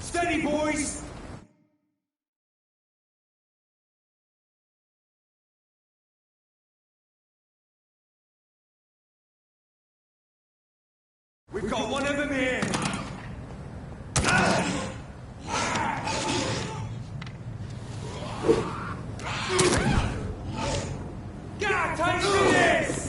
Steady, boys! We've got one of them here! God, take this!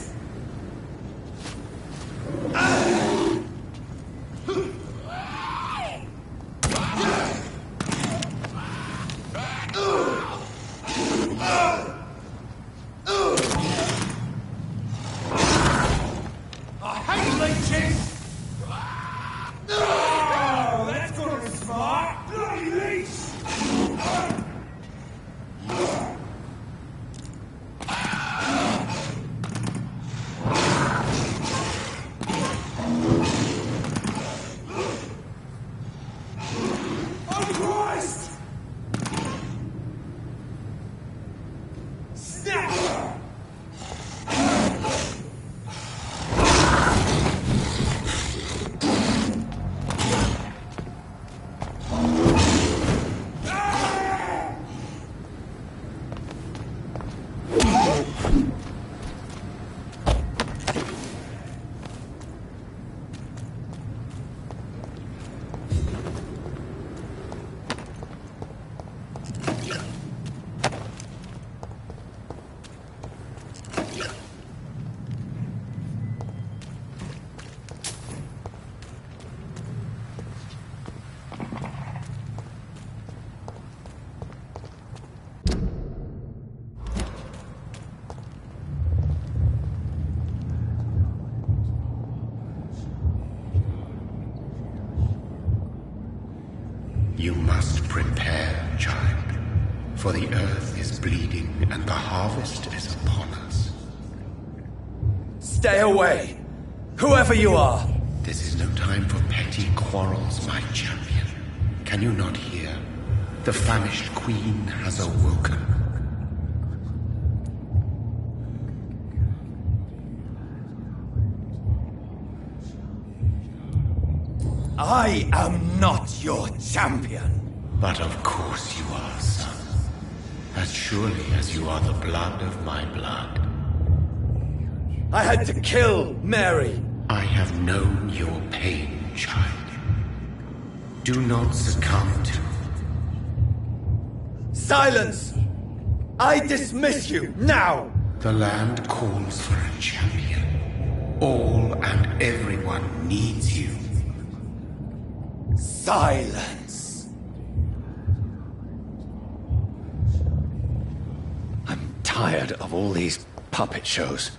You must prepare, child, for the earth is bleeding and the harvest is upon us. Stay away, whoever you are! This is no time for petty quarrels, my champion. Can you not hear? The famished queen has awoken. I am not your champion. But of course you are, son. As surely as you are the blood of my blood. I had to kill Mary. I have known your pain, child. Do not succumb to... Silence! I dismiss you, now! The land calls for a champion. All and everyone needs you. Silence! I'm tired of all these puppet shows.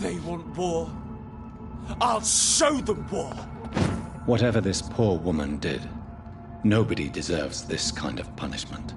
They want war. I'll show them war. Whatever this poor woman did, nobody deserves this kind of punishment.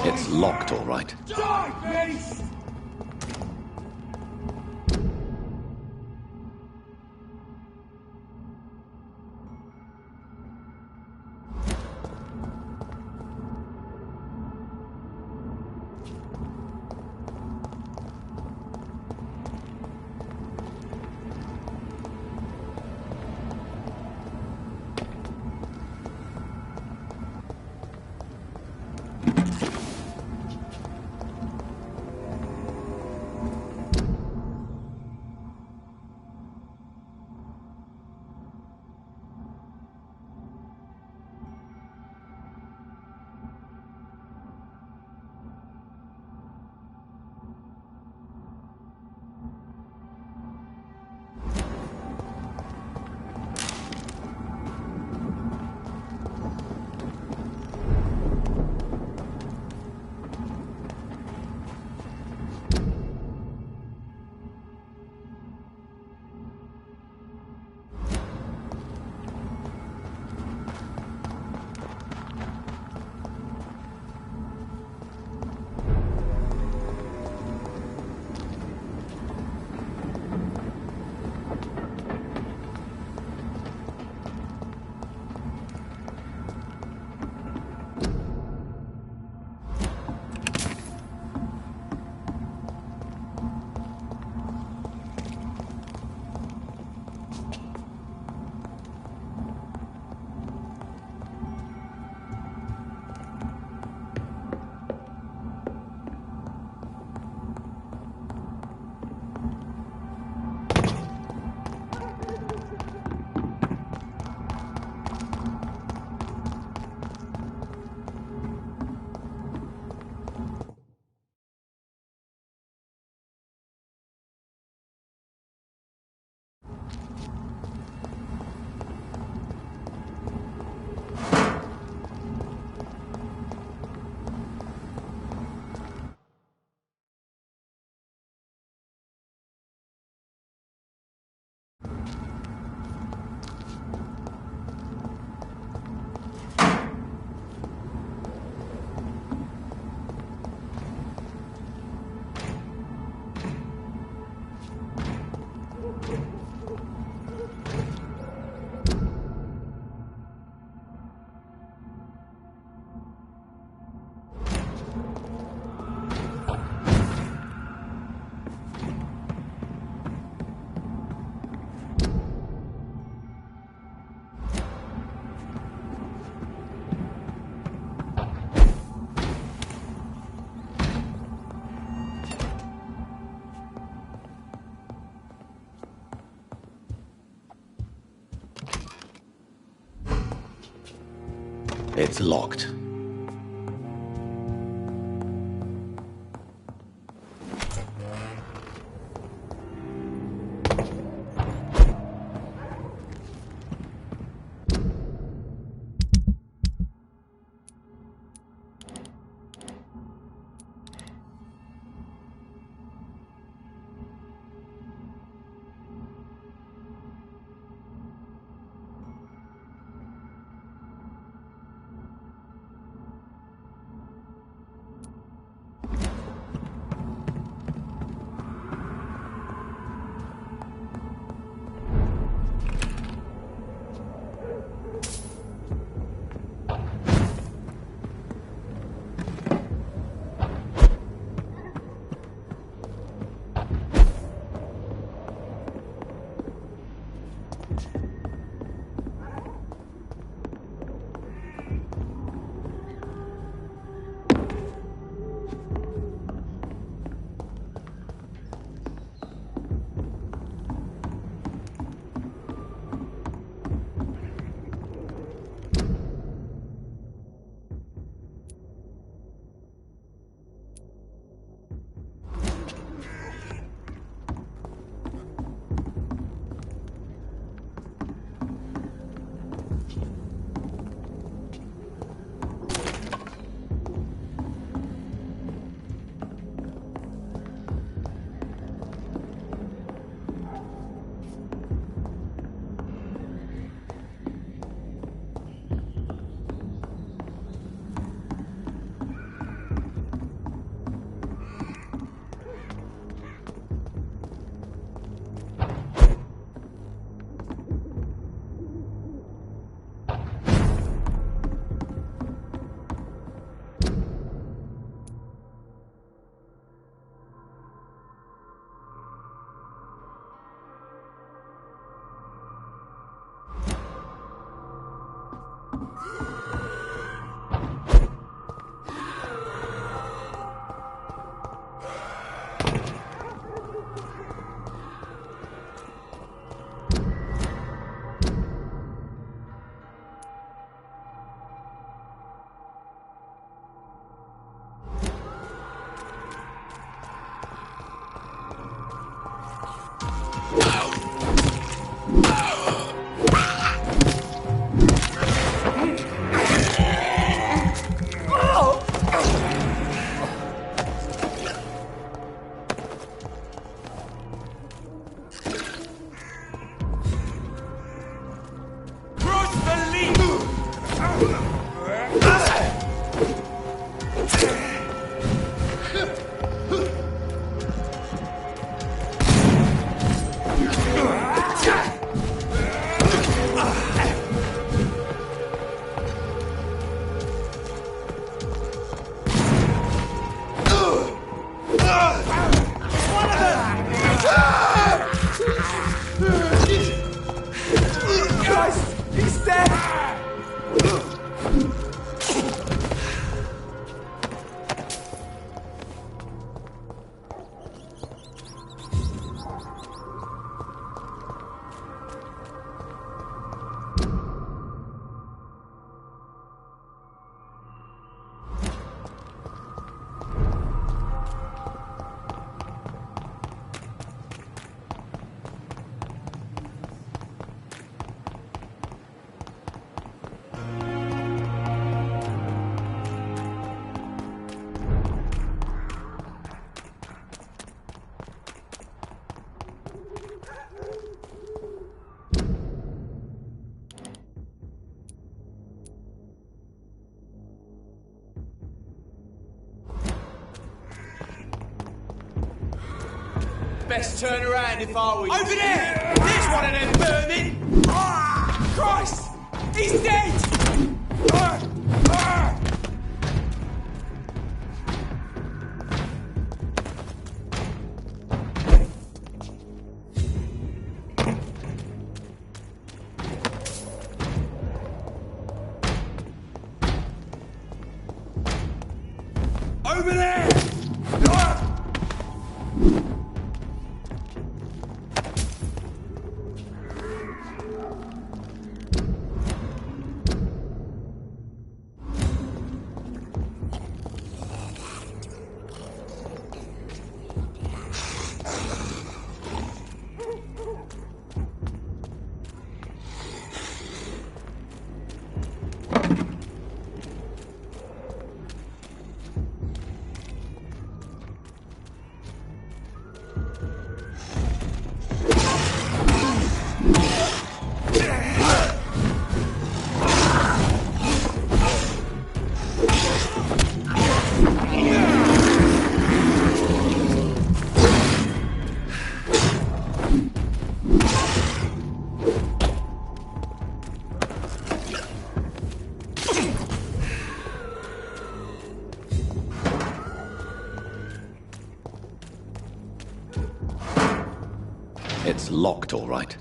It's locked, all right. Die, beast! It's locked. Best turn around if I were you. Over there! There's one of them vermin! Christ! He's dead! Over there! It's locked, all right.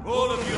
All of you!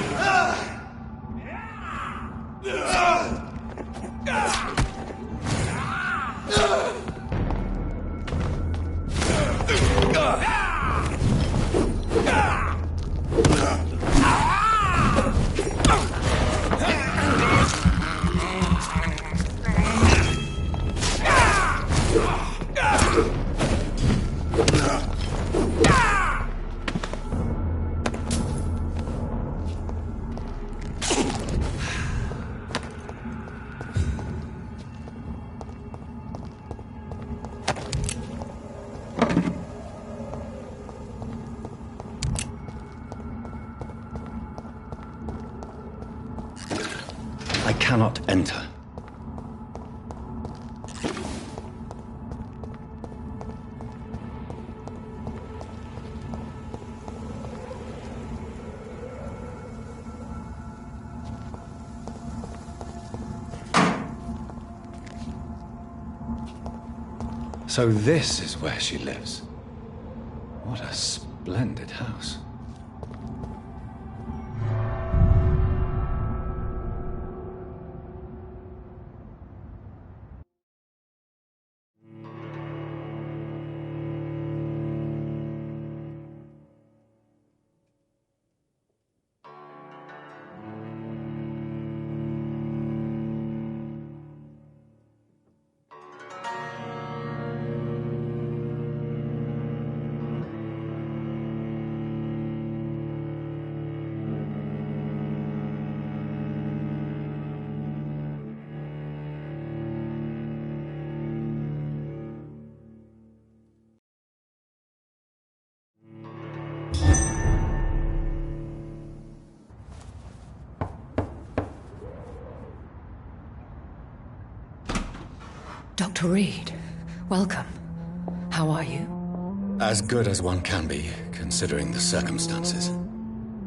I cannot enter. So this is where she lives. What a splendid house. Dr. Reed, welcome. How are you? As good as one can be, considering the circumstances.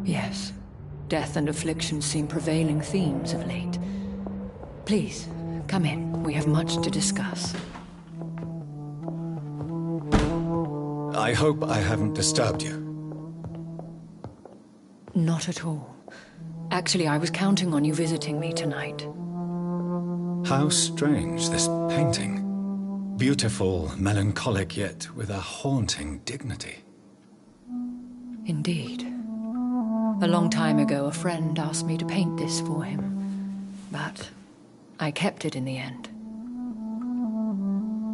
Yes. Death and affliction seem prevailing themes of late. Please, come in. We have much to discuss. I hope I haven't disturbed you. Not at all. Actually, I was counting on you visiting me tonight. How strange, this painting. Beautiful, melancholic, yet with a haunting dignity. Indeed. A long time ago, a friend asked me to paint this for him, but I kept it in the end.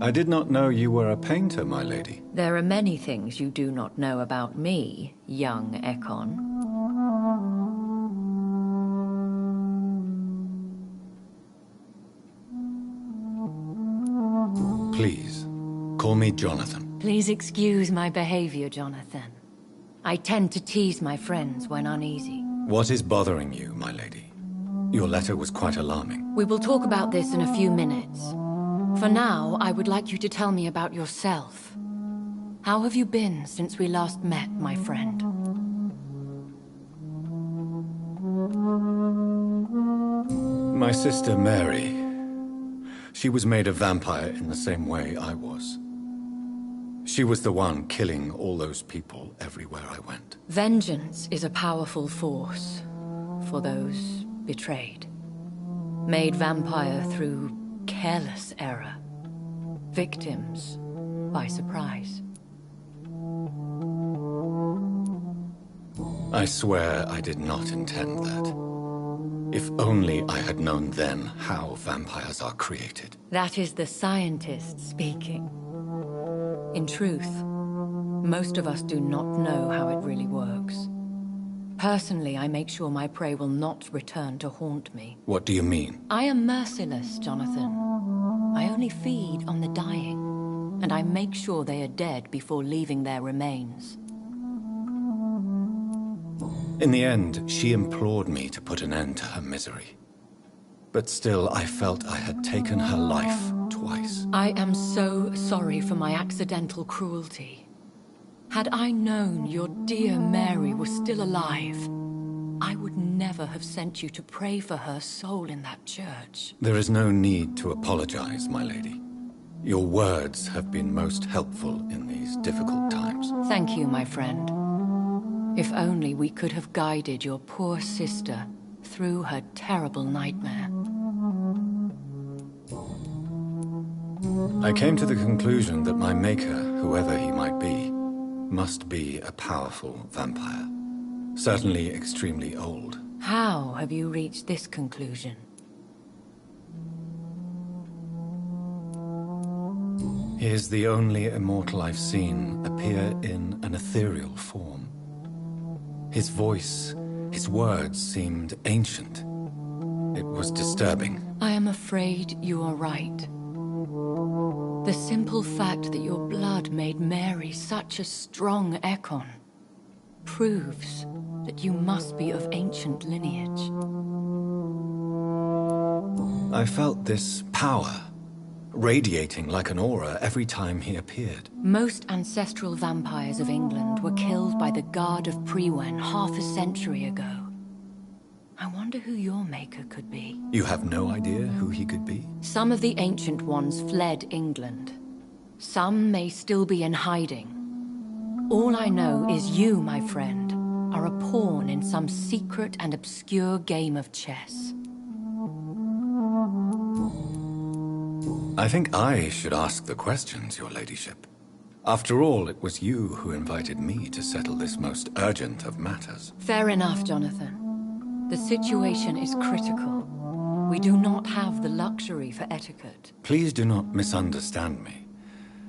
I did not know you were a painter, my lady. There are many things you do not know about me, young Ekon. Please, call me Jonathan. Please excuse my behavior, Jonathan. I tend to tease my friends when uneasy. What is bothering you, my lady? Your letter was quite alarming. We will talk about this in a few minutes. For now, I would like you to tell me about yourself. How have you been since we last met, my friend? My sister Mary. She was made a vampire in the same way I was. She was the one killing all those people everywhere I went. Vengeance is a powerful force for those betrayed. Made vampire through careless error. Victims by surprise. I swear I did not intend that. If only I had known then how vampires are created. That is the scientist speaking. In truth, most of us do not know how it really works. Personally, I make sure my prey will not return to haunt me. What do you mean? I am merciless, Jonathan. I only feed on the dying, and I make sure they are dead before leaving their remains. In the end, she implored me to put an end to her misery. But still, I felt I had taken her life twice. I am so sorry for my accidental cruelty. Had I known your dear Mary was still alive, I would never have sent you to pray for her soul in that church. There is no need to apologize, my lady. Your words have been most helpful in these difficult times. Thank you, my friend. If only we could have guided your poor sister through her terrible nightmare. I came to the conclusion that my maker, whoever he might be, must be a powerful vampire. Certainly extremely old. How have you reached this conclusion? He is the only immortal I've seen appear in an ethereal form. His voice, his words seemed ancient. It was disturbing. I am afraid you are right. The simple fact that your blood made Mary such a strong Ekon proves that you must be of ancient lineage. I felt this power radiating like an aura every time he appeared. Most ancestral vampires of England were killed by the Guard of Priwen half a century ago. I wonder who your maker could be. You have no idea who he could be? Some of the ancient ones fled England. Some may still be in hiding. All I know is you, my friend, are a pawn in some secret and obscure game of chess. I think I should ask the questions, your ladyship. After all, it was you who invited me to settle this most urgent of matters. Fair enough, Jonathan. The situation is critical. We do not have the luxury for etiquette. Please do not misunderstand me.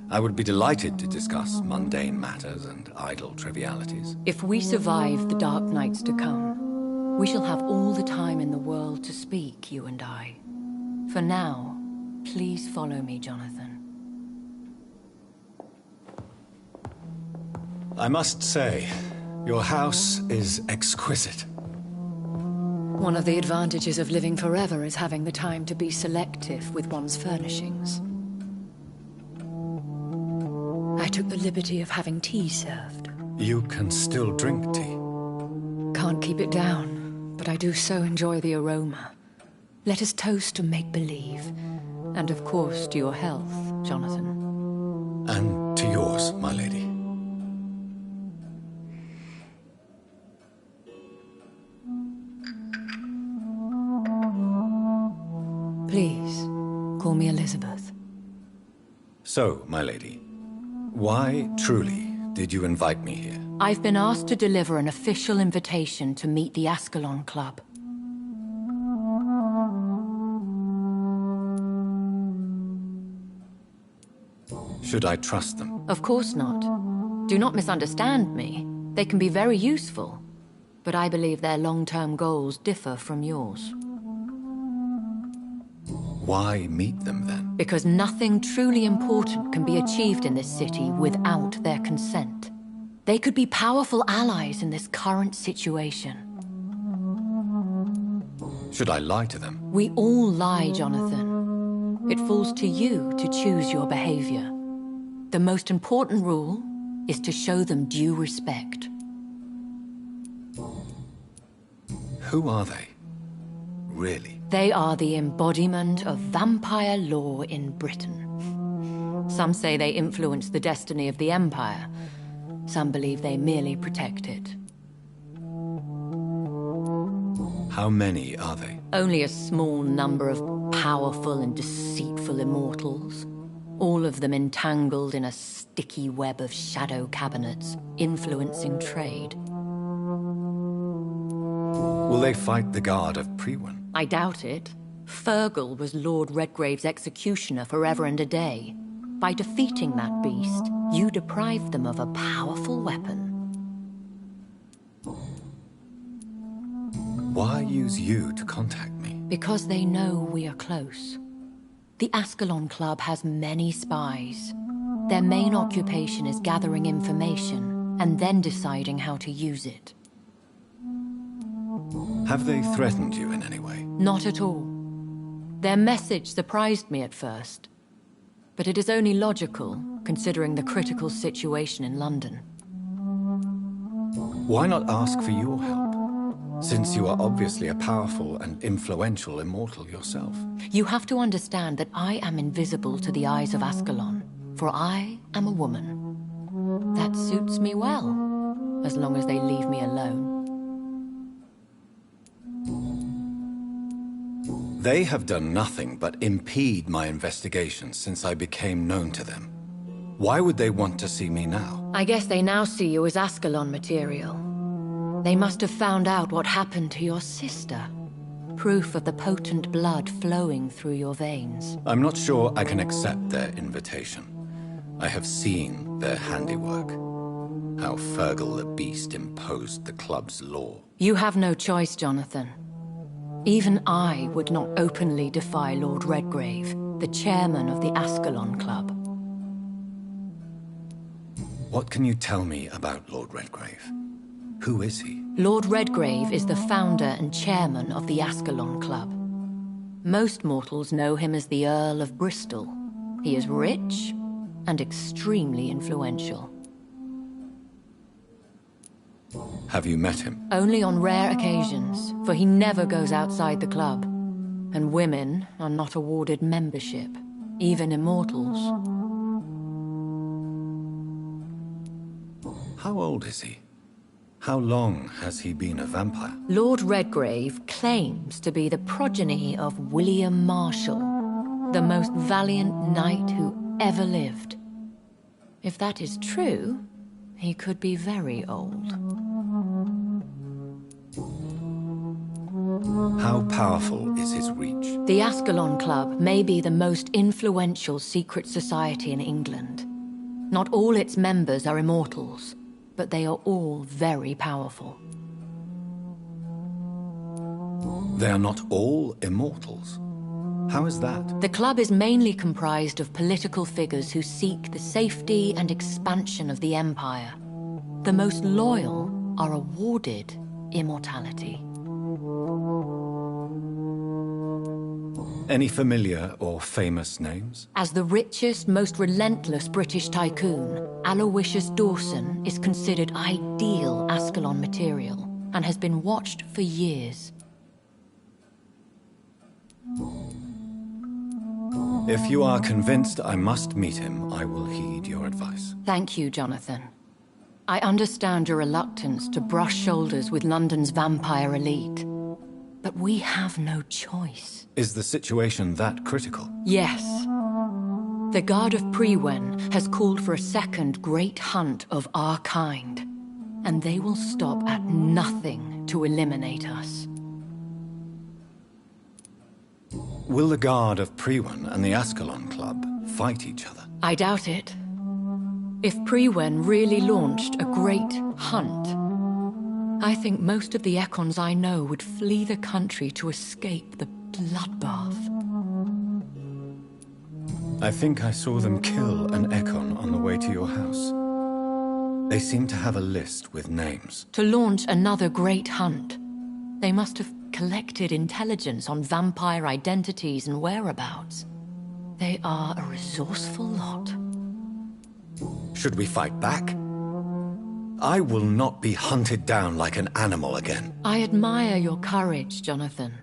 I would be delighted to discuss mundane matters and idle trivialities. If we survive the dark nights to come, we shall have all the time in the world to speak, you and I. For now, please follow me, Jonathan. I must say, your house is exquisite. One of the advantages of living forever is having the time to be selective with one's furnishings. I took the liberty of having tea served. You can still drink tea. Can't keep it down, but I do so enjoy the aroma. Let us toast to make-believe. And of course to your health, Jonathan. And to yours, my lady. Please, call me Elizabeth. So, my lady, why, truly, did you invite me here? I've been asked to deliver an official invitation to meet the Ascalon Club. Should I trust them? Of course not. Do not misunderstand me. They can be very useful, but I believe their long-term goals differ from yours. Why meet them, then? Because nothing truly important can be achieved in this city without their consent. They could be powerful allies in this current situation. Should I lie to them? We all lie, Jonathan. It falls to you to choose your behavior. The most important rule is to show them due respect. Who are they? Really? They are the embodiment of vampire law in Britain. Some say they influence the destiny of the Empire. Some believe they merely protect it. How many are they? Only a small number of powerful and deceitful immortals. All of them entangled in a sticky web of shadow cabinets, influencing trade. Will they fight the guard of Priwen? I doubt it. Fergal was Lord Redgrave's executioner forever and a day. By defeating that beast, you deprived them of a powerful weapon. Why use you to contact me? Because they know we are close. The Ascalon Club has many spies. Their main occupation is gathering information and then deciding how to use it. Have they threatened you in any way? Not at all. Their message surprised me at first. But it is only logical, considering the critical situation in London. Why not ask for your help? Since you are obviously a powerful and influential immortal yourself. You have to understand that I am invisible to the eyes of Ascalon, for I am a woman. That suits me well, as long as they leave me alone. They have done nothing but impede my investigations since I became known to them. Why would they want to see me now? I guess they now see you as Ascalon material. They must have found out what happened to your sister. Proof of the potent blood flowing through your veins. I'm not sure I can accept their invitation. I have seen their handiwork. How Fergal the Beast imposed the club's law. You have no choice, Jonathan. Even I would not openly defy Lord Redgrave, the chairman of the Ascalon Club. What can you tell me about Lord Redgrave? Who is he? Lord Redgrave is the founder and chairman of the Ascalon Club. Most mortals know him as the Earl of Bristol. He is rich and extremely influential. Have you met him? Only on rare occasions, for he never goes outside the club. And women are not awarded membership, even immortals. How old is he? How long has he been a vampire? Lord Redgrave claims to be the progeny of William Marshall, the most valiant knight who ever lived. If that is true, he could be very old. How powerful is his reach? The Ascalon Club may be the most influential secret society in England. Not all its members are immortals, but they are all very powerful. They are not all immortals. How is that? The club is mainly comprised of political figures who seek the safety and expansion of the Empire. The most loyal are awarded immortality. Any familiar or famous names? As the richest, most relentless British tycoon, Aloysius Dawson is considered ideal Ascalon material and has been watched for years. If you are convinced I must meet him, I will heed your advice. Thank you, Jonathan. I understand your reluctance to brush shoulders with London's vampire elite, but we have no choice. Is the situation that critical? Yes. The Guard of Prewen has called for a second great hunt of our kind, and they will stop at nothing to eliminate us. Will the Guard of Prewen and the Ascalon Club fight each other? I doubt it. If Prewen really launched a great hunt, I think most of the Ekons I know would flee the country to escape the bloodbath. I think I saw them kill an Ekon on the way to your house. They seem to have a list with names. To launch another great hunt, they must have collected intelligence on vampire identities and whereabouts. They are a resourceful lot. Should we fight back? I will not be hunted down like an animal again. I admire your courage, Jonathan.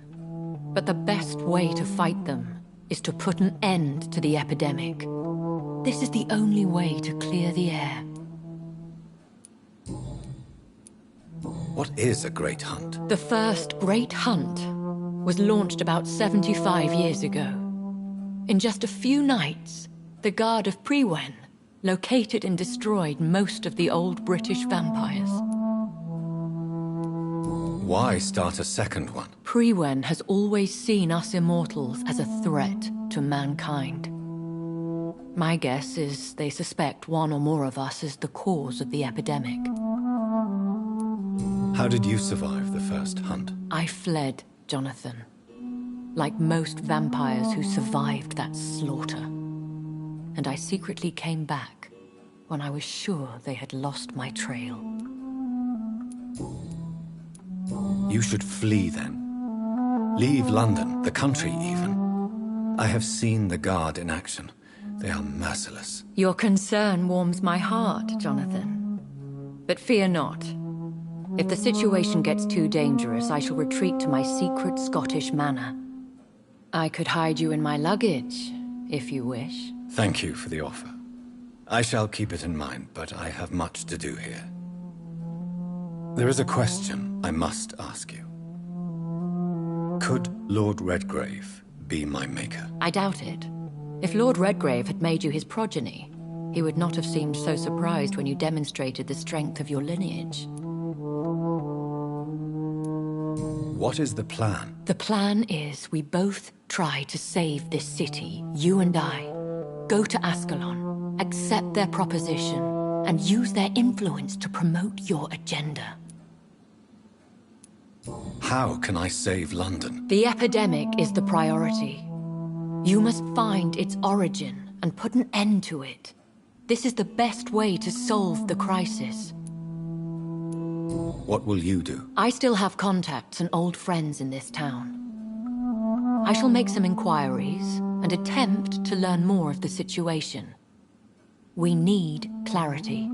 But the best way to fight them is to put an end to the epidemic. This is the only way to clear the air. What is a great hunt? The first great hunt was launched about 75 years ago. In just a few nights, the Guard of Prewen located and destroyed most of the old British vampires. Why start a second one? Prewen has always seen us immortals as a threat to mankind. My guess is they suspect one or more of us is the cause of the epidemic. How did you survive the first hunt? I fled, Jonathan. Like most vampires who survived that slaughter. And I secretly came back when I was sure they had lost my trail. You should flee then. Leave London, the country even. I have seen the Guard in action. They are merciless. Your concern warms my heart, Jonathan. But fear not. If the situation gets too dangerous, I shall retreat to my secret Scottish manor. I could hide you in my luggage, if you wish. Thank you for the offer. I shall keep it in mind, but I have much to do here. There is a question I must ask you. Could Lord Redgrave be my maker? I doubt it. If Lord Redgrave had made you his progeny, he would not have seemed so surprised when you demonstrated the strength of your lineage. What is the plan? The plan is we both try to save this city, you and I. Go to Ascalon, accept their proposition, and use their influence to promote your agenda. How can I save London? The epidemic is the priority. You must find its origin and put an end to it. This is the best way to solve the crisis. What will you do? I still have contacts and old friends in this town. I shall make some inquiries and attempt to learn more of the situation. We need clarity.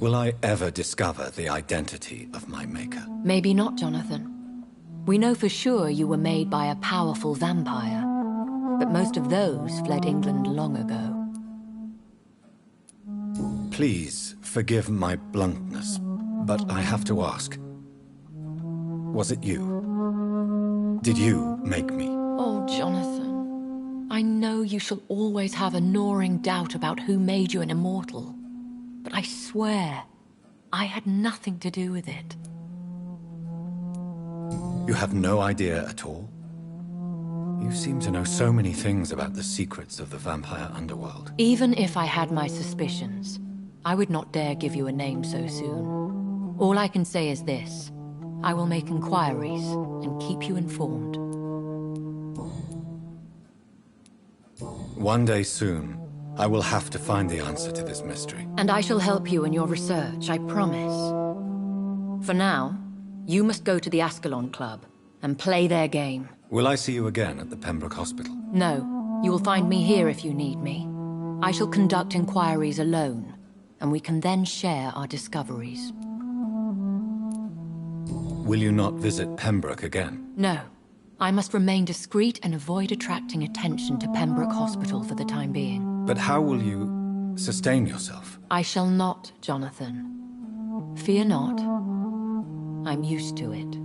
Will I ever discover the identity of my maker? Maybe not, Jonathan. We know for sure you were made by a powerful vampire, but most of those fled England long ago. Please forgive my bluntness, but I have to ask. Was it you? Did you make me? Oh, Jonathan. I know you shall always have a gnawing doubt about who made you an immortal. But I swear, I had nothing to do with it. You have no idea at all? You seem to know so many things about the secrets of the vampire underworld. Even if I had my suspicions, I would not dare give you a name so soon. All I can say is this. I will make inquiries and keep you informed. One day soon, I will have to find the answer to this mystery. And I shall help you in your research, I promise. For now, You must go to the Ascalon Club and play their game. Will I see you again at the Pembroke Hospital? No, you will find me here if you need me. I shall conduct inquiries alone, and we can then share our discoveries. Will you not visit Pembroke again? No. I must remain discreet and avoid attracting attention to Pembroke Hospital for the time being. But how will you sustain yourself? I shall not, Jonathan. Fear not. I'm used to it.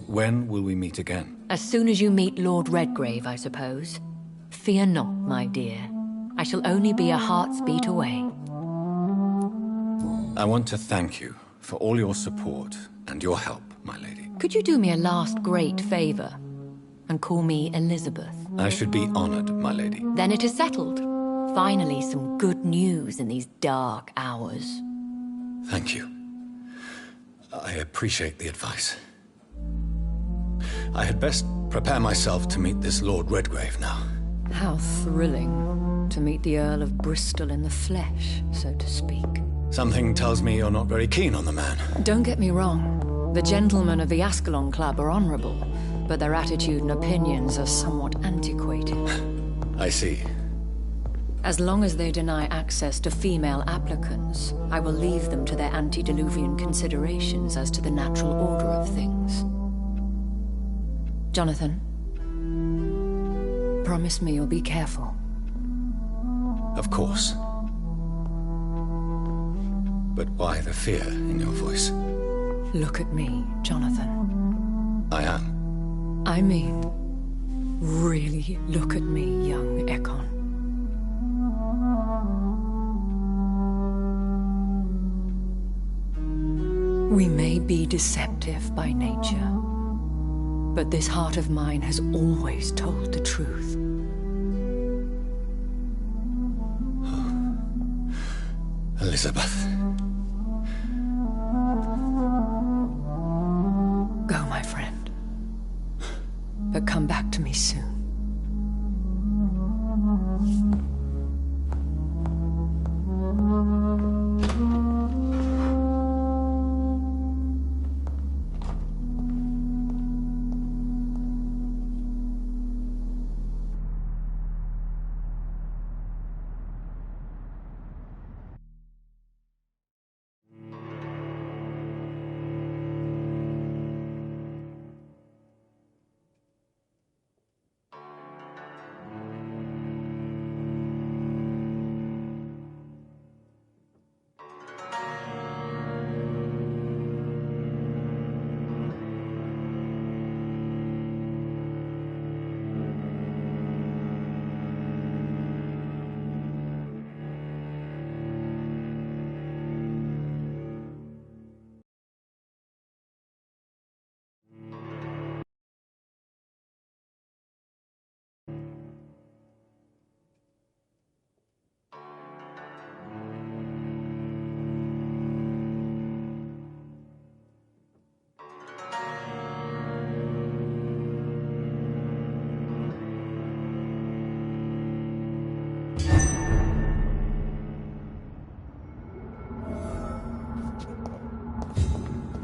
When will we meet again? As soon as you meet Lord Redgrave, I suppose. Fear not, my dear. I shall only be a heart's beat away. I want to thank you for all your support and your help, my lady. Could you do me a last great favor and call me Elizabeth? I should be honored, my lady. Then it is settled. Finally, some good news in these dark hours. Thank you. I appreciate the advice. I had best prepare myself to meet this Lord Redgrave now. How thrilling to meet the Earl of Bristol in the flesh, so to speak. Something tells me you're not very keen on the man. Don't get me wrong. The gentlemen of the Ascalon Club are honorable, but their attitude and opinions are somewhat antiquated. I see. As long as they deny access to female applicants, I will leave them to their antediluvian considerations as to the natural order of things. Jonathan, promise me you'll be careful. Of course. But why the fear in your voice? Look at me, Jonathan. I am. I mean, really look at me, young Ekon. We may be deceptive by nature, but this heart of mine has always told the truth. Elizabeth. Go, my friend. But come back to me soon.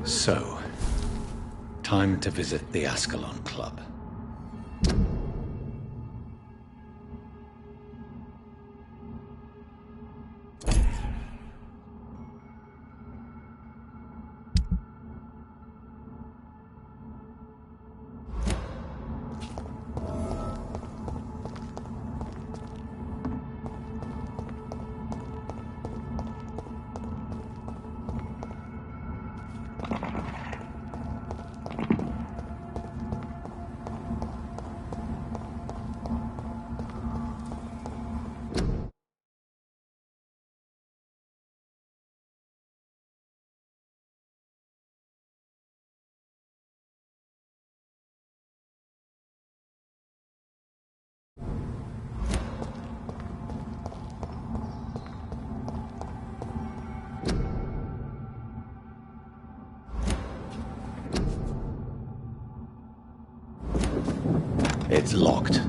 So, time to visit the Ascalon Club. It's locked.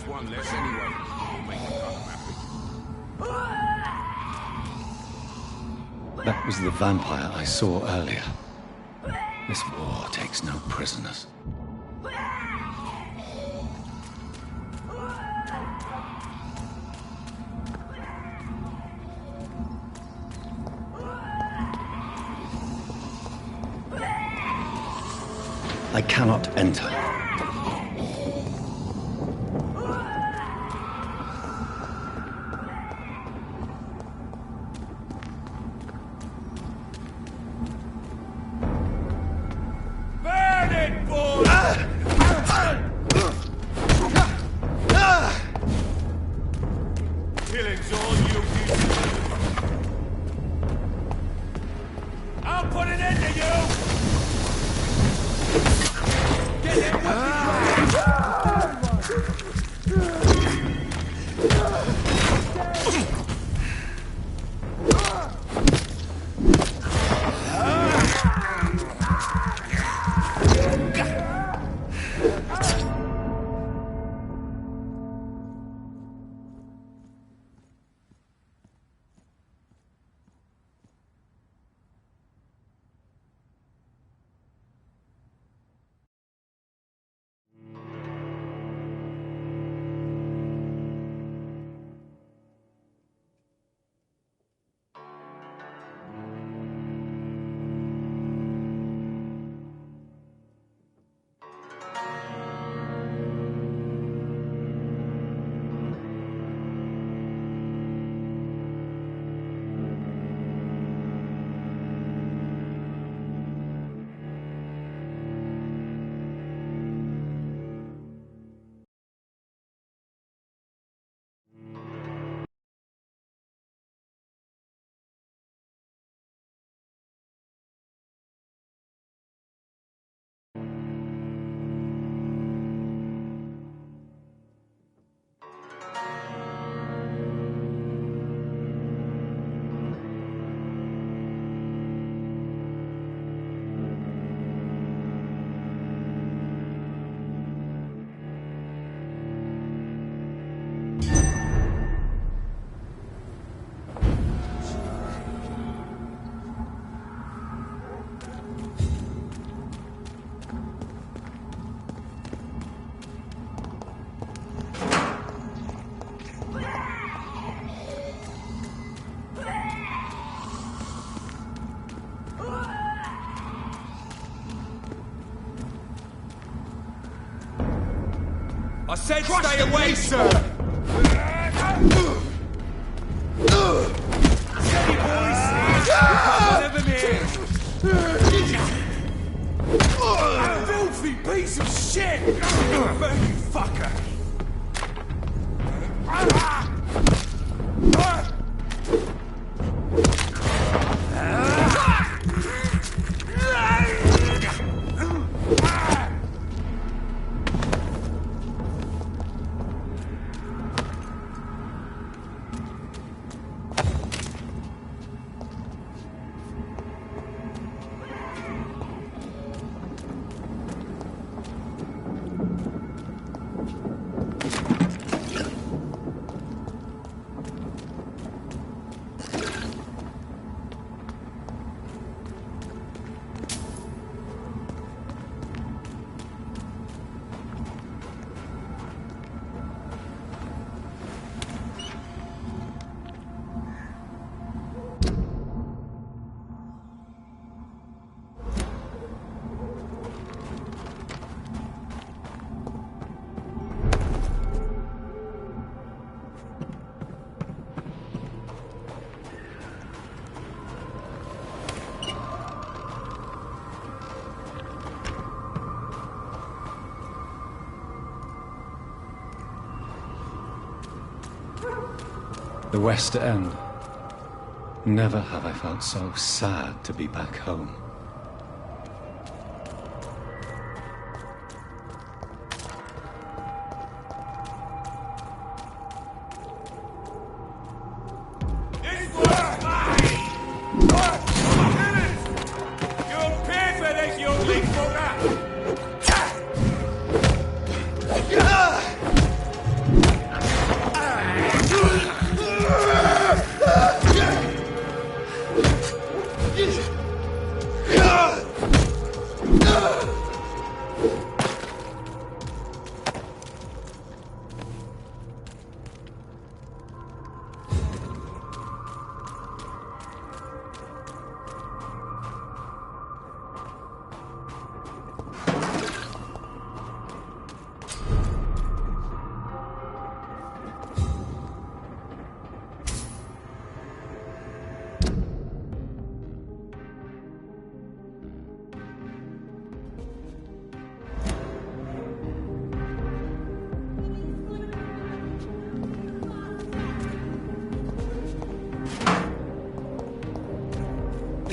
One less anyway. We'll make them kind of happy. That was the vampire I saw earlier. This war takes no prisoners. I cannot enter. I said stay away, sir! Steady, boys! Never near! Filthy piece of shit! Burn, you fucker! The West End. Never have I felt so sad to be back home.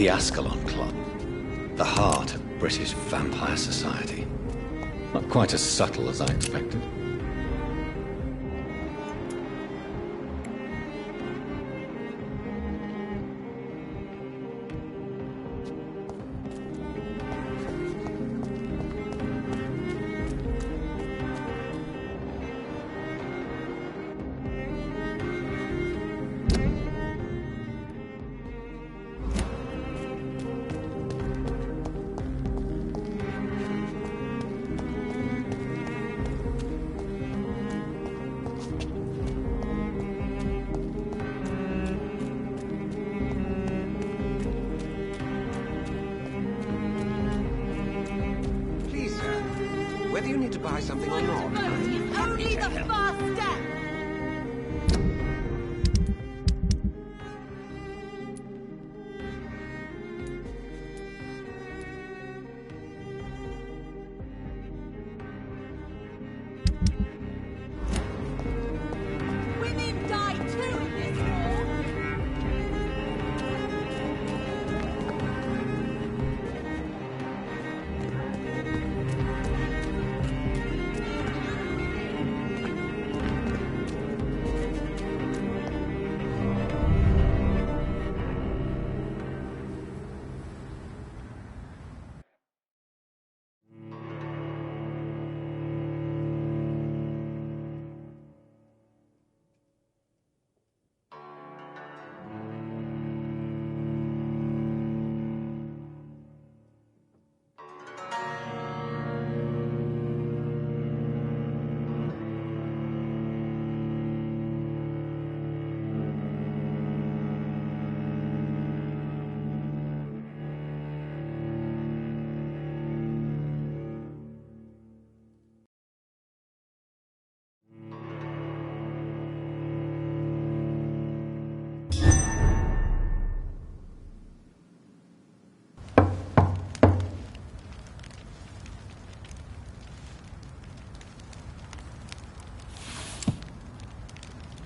The Ascalon Club. The heart of British vampire society. Not quite as subtle as I expected. Whether you need to buy something or not, I'm happy Only to the help. first step! Women die too in this war!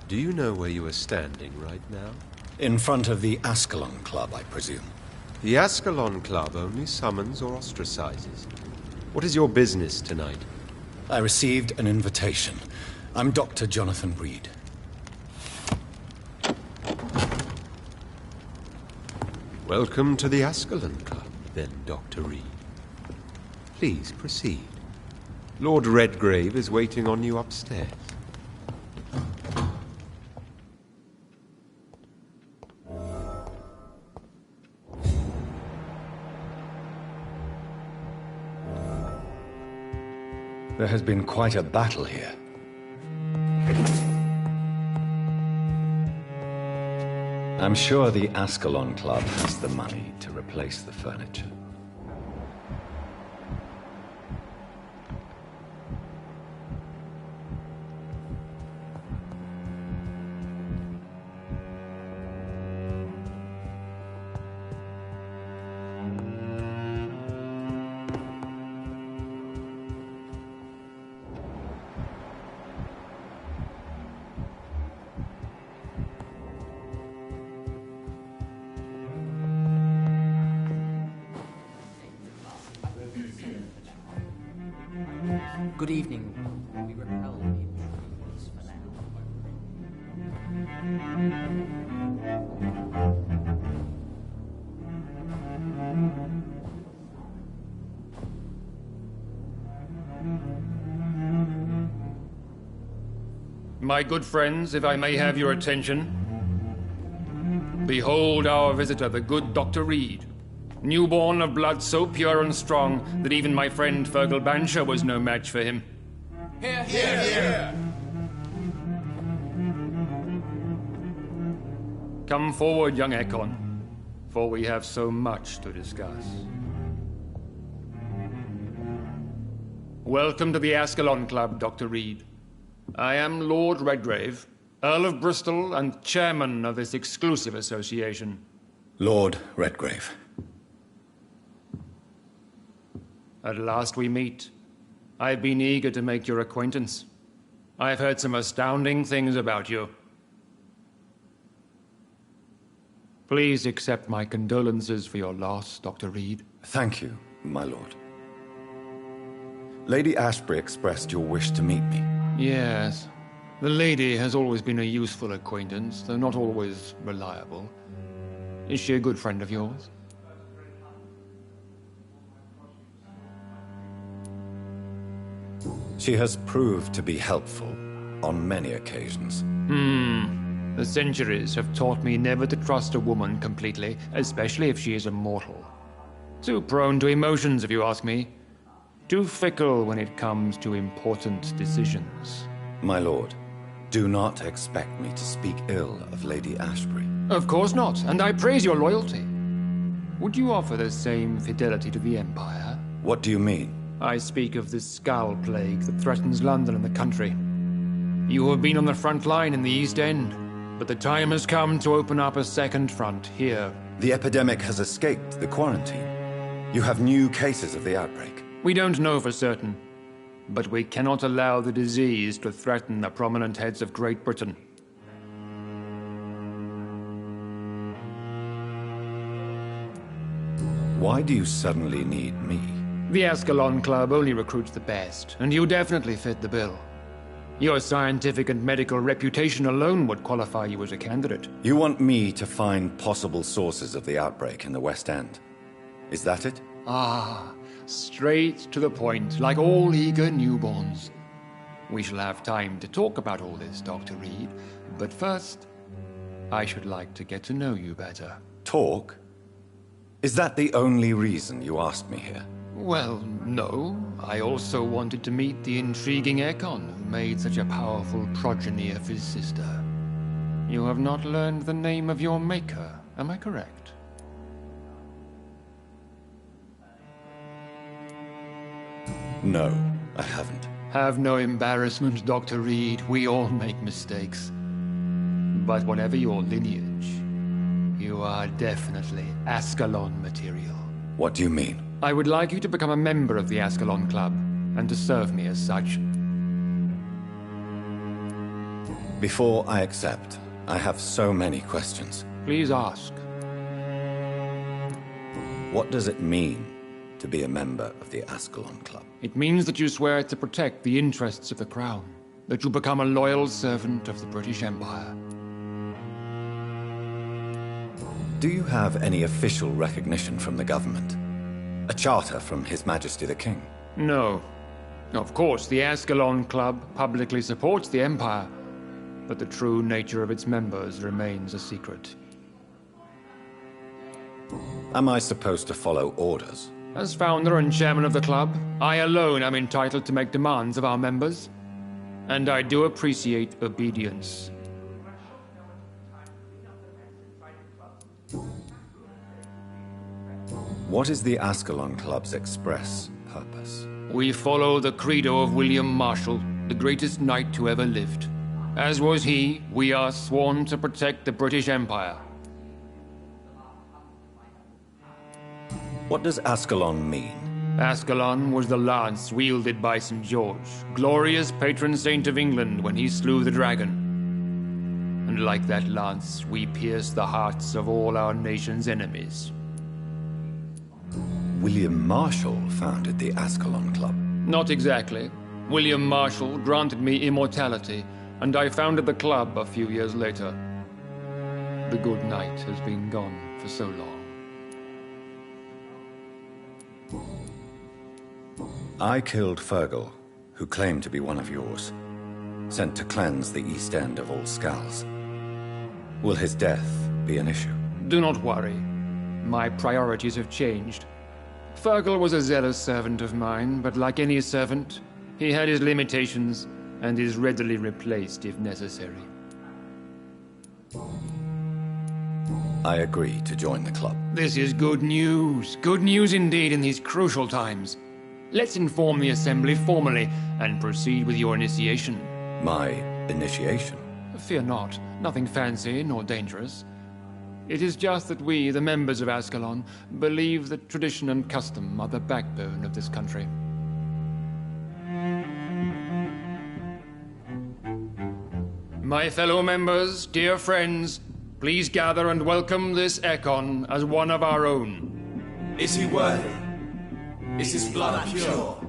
Do you know where you are standing right now? In front of the Ascalon Club, I presume. The Ascalon Club only summons or ostracizes. What is your business tonight? I received an invitation. I'm Dr. Jonathan Reed. Welcome to the Ascalon Club, then, Dr. Reed. Please proceed. Lord Redgrave is waiting on you upstairs. There has been quite a battle here. I'm sure the Ascalon Club has the money to replace the furniture. Good evening. We repel the intrusions for now. My good friends, if I may have your attention. Behold our visitor, the good Dr. Reed. Newborn of blood so pure and strong that even my friend Fergal Bancher was no match for him. Here, here, here! Come forward, young Ekon, for we have so much to discuss. Welcome to the Ascalon Club, Dr. Reed. I am Lord Redgrave, Earl of Bristol and chairman of this exclusive association. Lord Redgrave. At last we meet. I've been eager to make your acquaintance. I've heard some astounding things about you. Please accept my condolences for your loss, Dr. Reed. Thank you, my lord. Lady Ashbury expressed your wish to meet me. Yes. The lady has always been a useful acquaintance, though not always reliable. Is she a good friend of yours? She has proved to be helpful on many occasions. The centuries have taught me never to trust a woman completely, especially if she is a mortal. Too prone to emotions, if you ask me. Too fickle when it comes to important decisions. My lord, do not expect me to speak ill of Lady Ashbury. Of course not, and I praise your loyalty. Would you offer the same fidelity to the Empire? What do you mean? I speak of the Skull Plague that threatens London and the country. You have been on the front line in the East End, but the time has come to open up a second front here. The epidemic has escaped the quarantine. You have new cases of the outbreak. We don't know for certain, but we cannot allow the disease to threaten the prominent heads of Great Britain. Why do you suddenly need me? The Ascalon Club only recruits the best, and you definitely fit the bill. Your scientific and medical reputation alone would qualify you as a candidate. You want me to find possible sources of the outbreak in the West End. Is that it? Ah, straight to the point, like all eager newborns. We shall have time to talk about all this, Dr. Reed, but first, I should like to get to know you better. Talk? Is that the only reason you asked me here? Well, no. I also wanted to meet the intriguing Ekon, who made such a powerful progeny of his sister. You have not learned the name of your maker, am I correct? No, I haven't. Have no embarrassment, Dr. Reed. We all make mistakes. But whatever your lineage, you are definitely Ascalon material. What do you mean? I would like you to become a member of the Ascalon Club, and to serve me as such. Before I accept, I have so many questions. Please ask. What does it mean to be a member of the Ascalon Club? It means that you swear to protect the interests of the Crown, that you become a loyal servant of the British Empire. Do you have any official recognition from the government? A charter from His Majesty the King? No. Of course, the Ascalon Club publicly supports the Empire, but the true nature of its members remains a secret. Am I supposed to follow orders? As founder and chairman of the club, I alone am entitled to make demands of our members, and I do appreciate obedience. What is the Ascalon Club's express purpose? We follow the credo of William Marshall, the greatest knight who ever lived. As was he, we are sworn to protect the British Empire. What does Ascalon mean? Ascalon was the lance wielded by St. George, glorious patron saint of England when he slew the dragon. And like that lance, we pierce the hearts of all our nation's enemies. William Marshall founded the Ascalon Club. Not exactly. William Marshall granted me immortality, and I founded the club a few years later. The good knight has been gone for so long. I killed Fergal, who claimed to be one of yours, sent to cleanse the East End of all skulls. Will his death be an issue? Do not worry. My priorities have changed. Fergal was a zealous servant of mine, but like any servant, he had his limitations and is readily replaced if necessary. I agree to join the club. This is good news. Good news indeed in these crucial times. Let's inform the Assembly formally and proceed with your initiation. My initiation? Fear not. Nothing fancy nor dangerous. It is just that we, the members of Ascalon, believe that tradition and custom are the backbone of this country. My fellow members, dear friends, please gather and welcome this Ekon as one of our own. Is he worthy? Is his blood pure?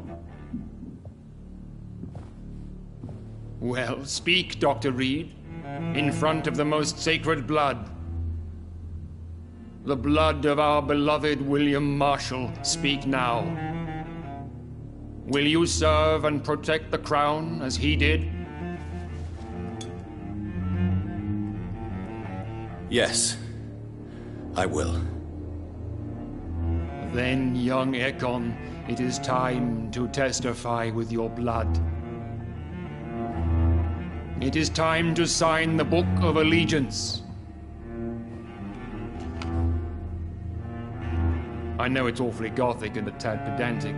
Well, speak, Dr. Reed, in front of the most sacred blood. The blood of our beloved William Marshall, speak now. Will you serve and protect the crown as he did? Yes, I will. Then, young Ekon, it is time to testify with your blood. It is time to sign the Book of Allegiance. I know it's awfully gothic and a tad pedantic,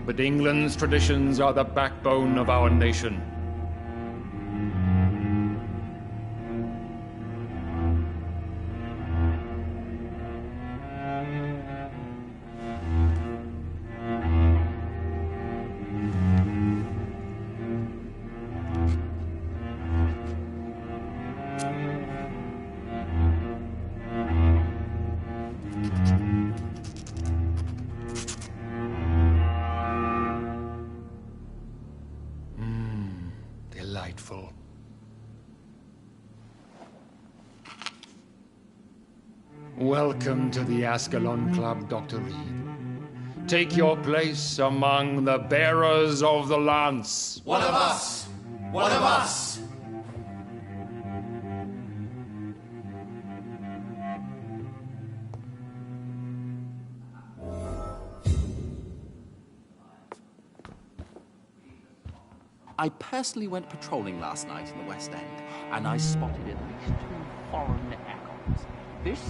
but England's traditions are the backbone of our nation. Delightful. Welcome to the Ascalon Club, Dr. Reed. Take your place among the bearers of the lance. One of us! One of us! I personally went patrolling last night in the West End, and I spotted at least 2 foreign echoes. This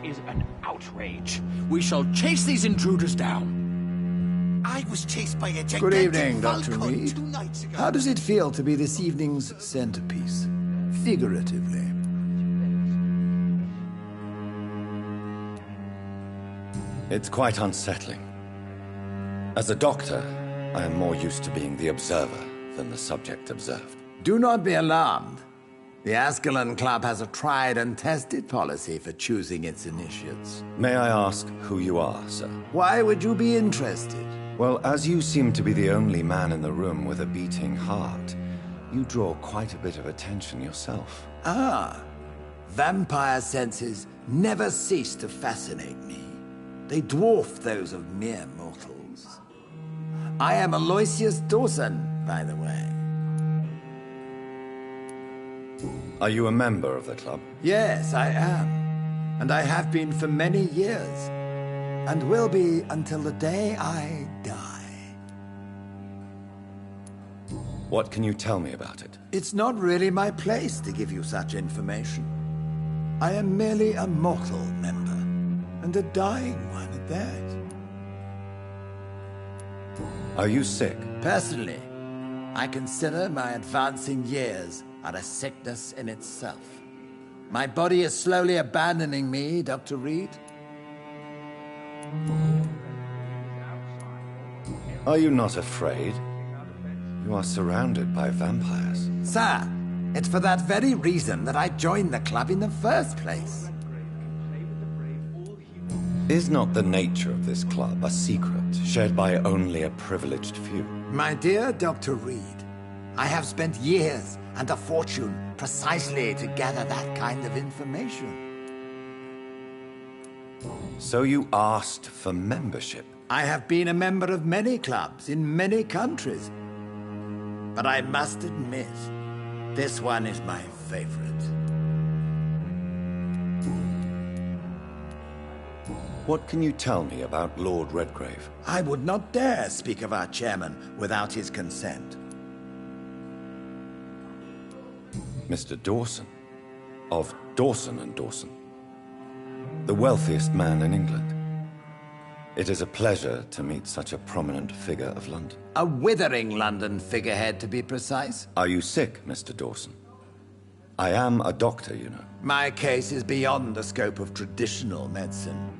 is an outrage. We shall chase these intruders down. I was chased by a gigantic Good evening, Dr. falcon Reed. 2 nights ago. How does it feel to be this evening's centerpiece? Figuratively. It's quite unsettling. As a doctor, I am more used to being the observer than the subject observed. Do not be alarmed. The Ascalon Club has a tried and tested policy for choosing its initiates. May I ask who you are, sir? Why would you be interested? Well, as you seem to be the only man in the room with a beating heart, you draw quite a bit of attention yourself. Ah, vampire senses never cease to fascinate me. They dwarf those of mere mortals. I am Aloysius Dawson, by the way. Are you a member of the club? Yes, I am. And I have been for many years. And will be until the day I die. What can you tell me about it? It's not really my place to give you such information. I am merely a mortal member, and a dying one at that. Are you sick? Personally, I consider my advancing years are a sickness in itself. My body is slowly abandoning me, Dr. Reed. Are you not afraid? You are surrounded by vampires. Sir, it's for that very reason that I joined the club in the first place. Is not the nature of this club a secret, shared by only a privileged few? My dear Dr. Reed, I have spent years and a fortune precisely to gather that kind of information. So you asked for membership? I have been a member of many clubs in many countries. But I must admit, this one is my favorite. What can you tell me about Lord Redgrave? I would not dare speak of our chairman without his consent. Mr. Dawson, of Dawson and Dawson, the wealthiest man in England. It is a pleasure to meet such a prominent figure of London. A withering London figurehead, to be precise. Are you sick, Mr. Dawson? I am a doctor, you know. My case is beyond the scope of traditional medicine.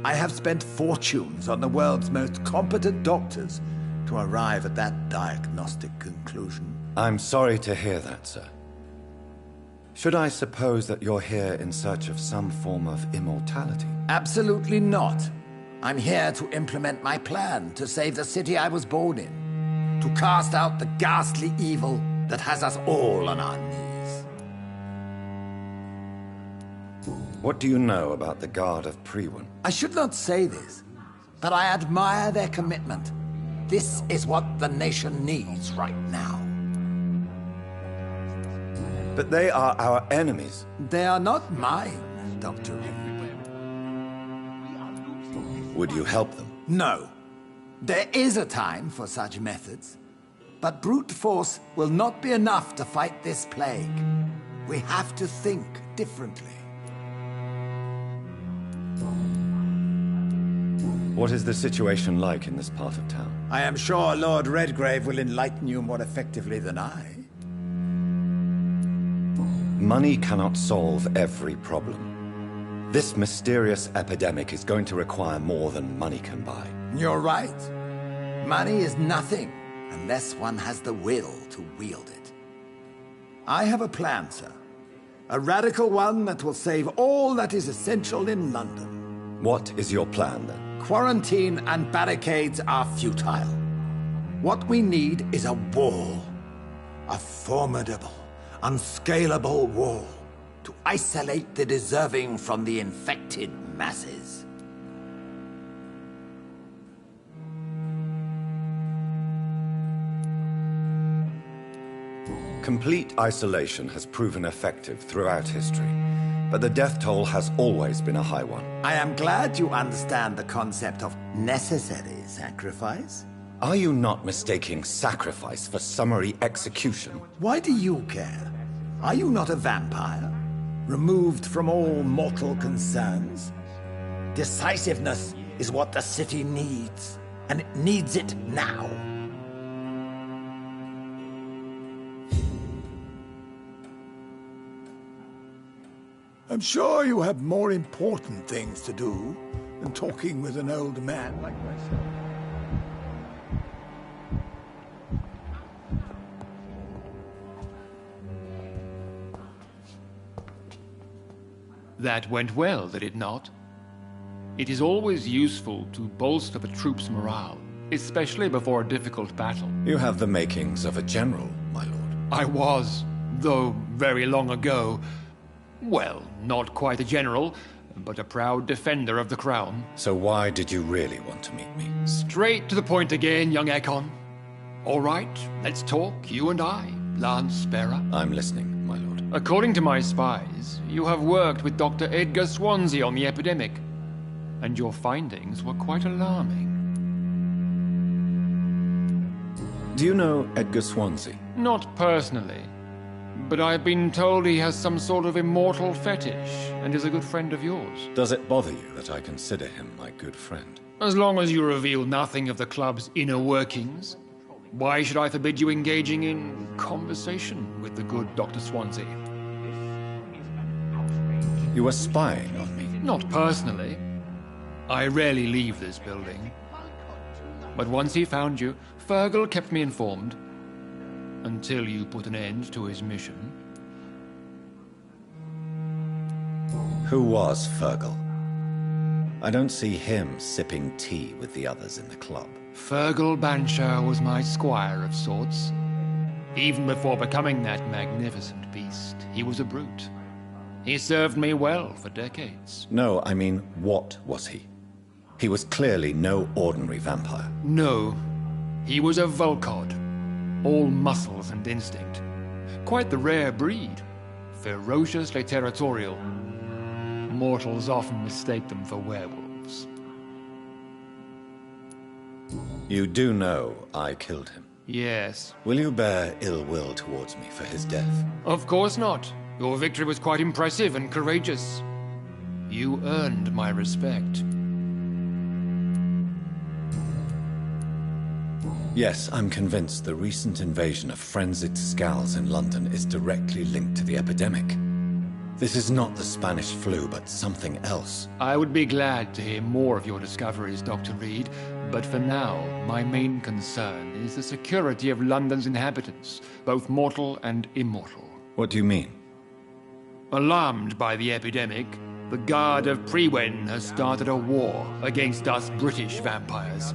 I have spent fortunes on the world's most competent doctors to arrive at that diagnostic conclusion. I'm sorry to hear that, sir. Should I suppose that you're here in search of some form of immortality? Absolutely not. I'm here to implement my plan to save the city I was born in, to cast out the ghastly evil that has us all on our knees. What do you know about the Guard of Priwen? I should not say this, but I admire their commitment. This is what the nation needs right now. But they are our enemies. They are not mine, Dr. Reed. Would you help them? No. There is a time for such methods. But brute force will not be enough to fight this plague. We have to think differently. What is the situation like in this part of town? I am sure Lord Redgrave will enlighten you more effectively than I. Money cannot solve every problem. This mysterious epidemic is going to require more than money can buy. You're right. Money is nothing unless one has the will to wield it. I have a plan, sir. A radical one that will save all that is essential in London. What is your plan, then? Quarantine and barricades are futile. What we need is a wall. A formidable, unscalable wall to isolate the deserving from the infected masses. Complete isolation has proven effective throughout history, but the death toll has always been a high one. I am glad you understand the concept of necessary sacrifice. Are you not mistaking sacrifice for summary execution? Why do you care? Are you not a vampire? Removed from all mortal concerns? Decisiveness is what the city needs, and it needs it now. I'm sure you have more important things to do than talking with an old man like myself. That went well, did it not? It is always useful to bolster the troops' morale, especially before a difficult battle. You have the makings of a general, my lord. I was, though very long ago. Well, not quite a general, but a proud defender of the crown. So why did you really want to meet me? Straight to the point again, young Ekon. All right, let's talk, you and I, Lance Sparrow. I'm listening, my lord. According to my spies, you have worked with Dr. Edgar Swansea on the epidemic, and your findings were quite alarming. Do you know Edgar Swansea? Not personally, but I've been told he has some sort of immortal fetish and is a good friend of yours. Does it bother you that I consider him my good friend? As long as you reveal nothing of the club's inner workings, why should I forbid you engaging in conversation with the good Dr. Swansea? You were spying on me? Not personally. I rarely leave this building. But once he found you, Fergal kept me informed. Until you put an end to his mission. Who was Fergal? I don't see him sipping tea with the others in the club. Fergal Banshire was my squire of sorts. Even before becoming that magnificent beast, he was a brute. He served me well for decades. No, I mean, what was he? He was clearly no ordinary vampire. No, he was a Volcod. All muscles and instinct. Quite the rare breed. Ferociously territorial. Mortals often mistake them for werewolves. You do know I killed him? Yes. Will you bear ill will towards me for his death? Of course not. Your victory was quite impressive and courageous. You earned my respect. Yes, I'm convinced the recent invasion of frenzied Scowls in London is directly linked to the epidemic. This is not the Spanish flu, but something else. I would be glad to hear more of your discoveries, Dr. Reed, but for now, my main concern is the security of London's inhabitants, both mortal and immortal. What do you mean? Alarmed by the epidemic, the Guard of Prewen has started a war against us British vampires.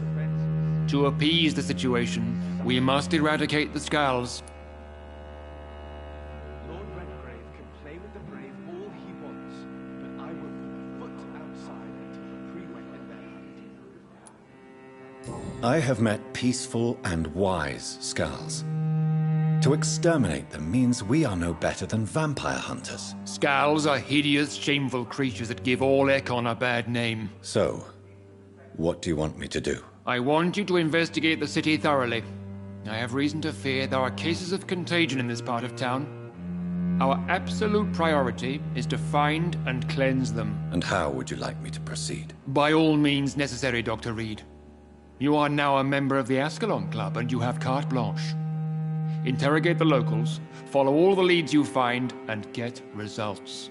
To appease the situation, we must eradicate the Scowls. Lord Redgrave can play with the brave all he wants, but I will put a foot outside until the Prewen and their hunt. I have met peaceful and wise Scowls. To exterminate them means we are no better than vampire hunters. Scowls are hideous, shameful creatures that give all Ekon a bad name. So, what do you want me to do? I want you to investigate the city thoroughly. I have reason to fear there are cases of contagion in this part of town. Our absolute priority is to find and cleanse them. And how would you like me to proceed? By all means necessary, Dr. Reed. You are now a member of the Ascalon Club and you have carte blanche. Interrogate the locals, follow all the leads you find, and get results.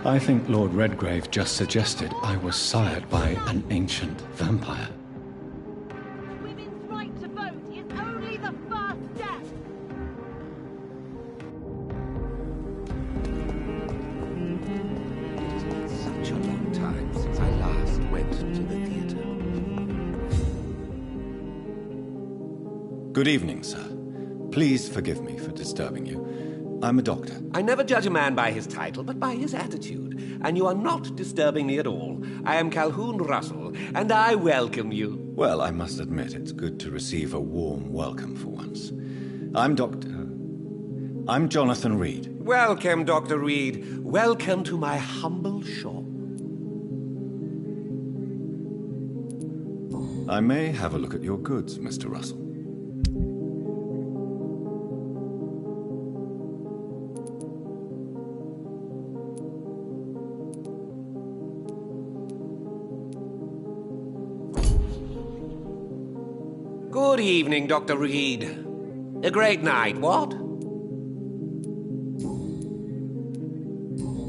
I think Lord Redgrave just suggested I was sired by an ancient vampire. Women's right to vote is only the first step. Good evening, sir. Please forgive me for disturbing you. I'm a doctor. I never judge a man by his title, but by his attitude. And you are not disturbing me at all. I am Calhoun Russell, and I welcome you. Well, I must admit it's good to receive a warm welcome for once. I'm Jonathan Reed. Welcome, Dr. Reed. Welcome to my humble shop. I may have a look at your goods, Mr. Russell. Good evening, Dr. Reed. A great night, what?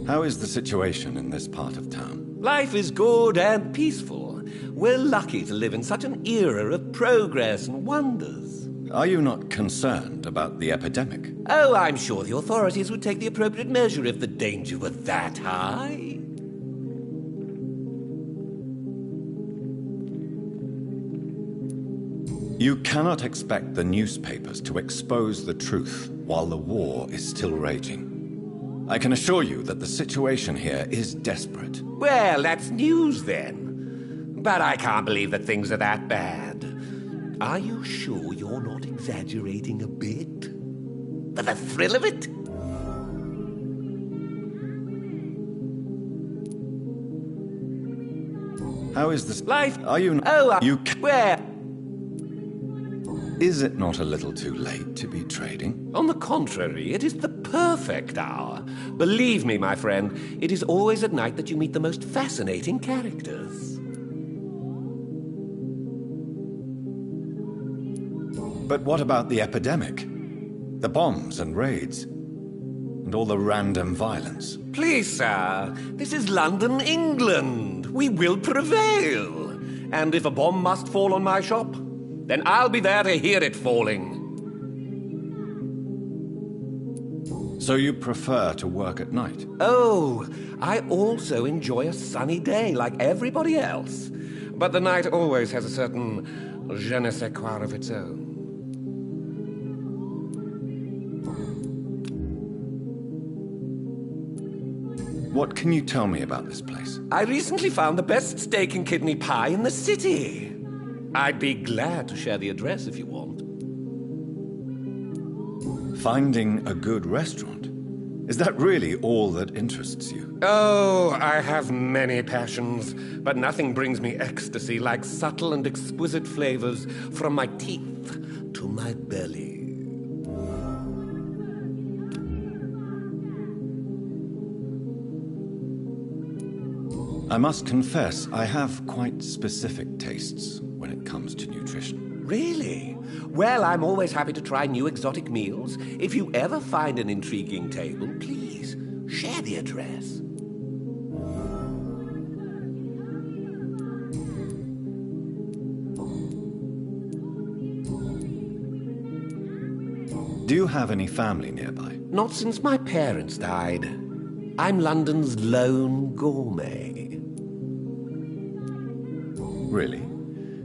How is the situation in this part of town? Life is good and peaceful. We're lucky to live in such an era of progress and wonders. Are you not concerned about the epidemic? Oh, I'm sure the authorities would take the appropriate measure if the danger were that high. You cannot expect the newspapers to expose the truth while the war is still raging. I can assure you that the situation here is desperate. Well, that's news then. But I can't believe that things are that bad. Are you sure you're not exaggerating a bit? For the thrill of it? How is this? Life? Are you? Where? Is it not a little too late to be trading? On the contrary, it is the perfect hour. Believe me, my friend, it is always at night that you meet the most fascinating characters. But what about the epidemic? The bombs and raids? And all the random violence? Please, sir, this is London, England. We will prevail. And if a bomb must fall on my shop, then I'll be there to hear it falling. So you prefer to work at night? Oh, I also enjoy a sunny day like everybody else. But the night always has a certain je ne sais quoi of its own. What can you tell me about this place? I recently found the best steak and kidney pie in the city. I'd be glad to share the address if you want. Finding a good restaurant? Is that really all that interests you? Oh, I have many passions, but nothing brings me ecstasy like subtle and exquisite flavors from my teeth to my belly. I must confess, I have quite specific tastes when it comes to nutrition. Really? Well, I'm always happy to try new exotic meals. If you ever find an intriguing table, please share the address. Do you have any family nearby? Not since my parents died. I'm London's lone gourmet. Really?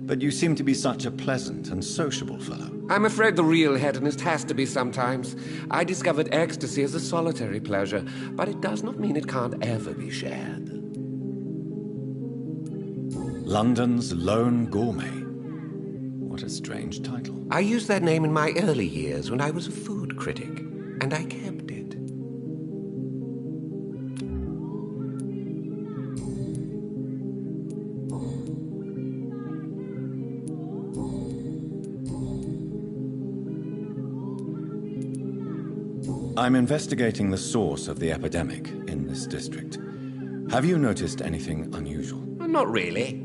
But you seem to be such a pleasant and sociable fellow. I'm afraid the real hedonist has to be sometimes. I discovered ecstasy as a solitary pleasure, but it does not mean it can't ever be shared. London's lone gourmet. What a strange title. I used that name in my early years when I was a food critic, and I kept it. I'm investigating the source of the epidemic in this district. Have you noticed anything unusual? Not really.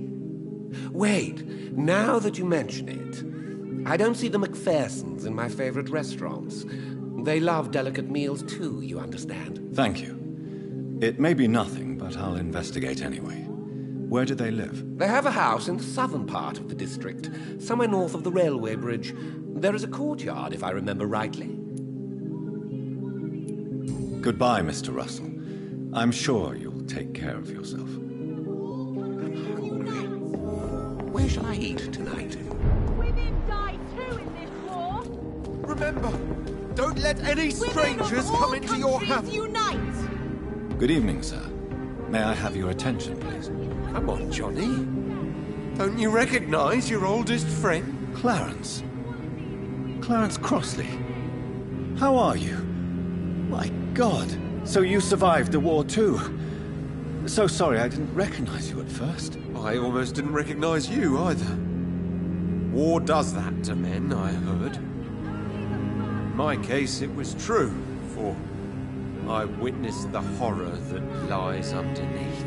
Wait, now that you mention it, I don't see the McPhersons in my favorite restaurants. They love delicate meals too, you understand. Thank you. It may be nothing, but I'll investigate anyway. Where do they live? They have a house in the southern part of the district, somewhere north of the railway bridge. There is a courtyard, if I remember rightly. Goodbye, Mr. Russell. I'm sure you'll take care of yourself. I'm hungry. Where shall I eat tonight? Women die too in this war. remember, don't let any strangers come into your house. Unite! Good evening, sir. May I have your attention, please? Come on, Johnny. Don't you recognize your oldest friend? Clarence. Clarence Crossley. How are you? My God. So you survived the war too. So sorry I didn't recognize you at first. I almost didn't recognize you either. War does that to men, I heard. In my case, it was true, for I witnessed the horror that lies underneath.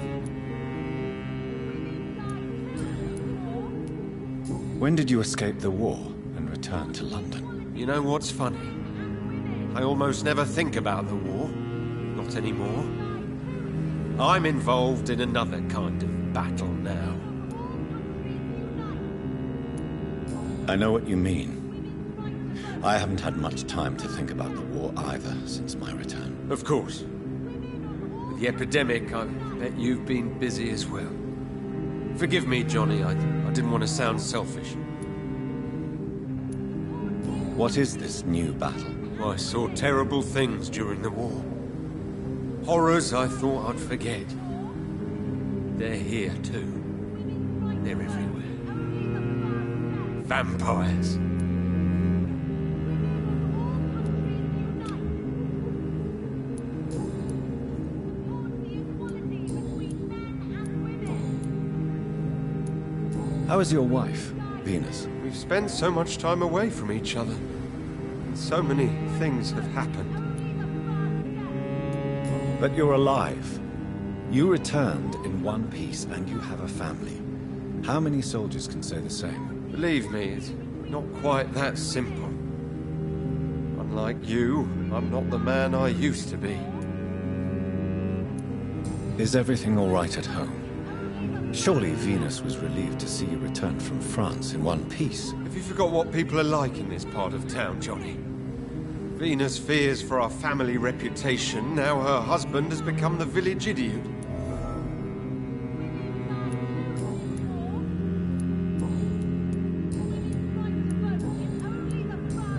When did you escape the war and return to London? You know what's funny? I almost never think about the war. Not anymore. I'm involved in another kind of battle now. I know what you mean. I haven't had much time to think about the war either since my return. Of course. With the epidemic, I bet you've been busy as well. Forgive me, Johnny, I didn't want to sound selfish. What is this new battle? I saw terrible things during the war. Horrors I thought I'd forget. They're here too. They're everywhere. Vampires. How is your wife, Venus? We've spent so much time away from each other. So many things have happened. But you're alive. You returned in one piece and you have a family. How many soldiers can say the same? Believe me, it's not quite that simple. Unlike you, I'm not the man I used to be. Is everything all right at home? Surely Venus was relieved to see you return from France in one piece. Have you forgot what people are like in this part of town, Johnny? Venus fears for our family reputation. Now her husband has become the village idiot.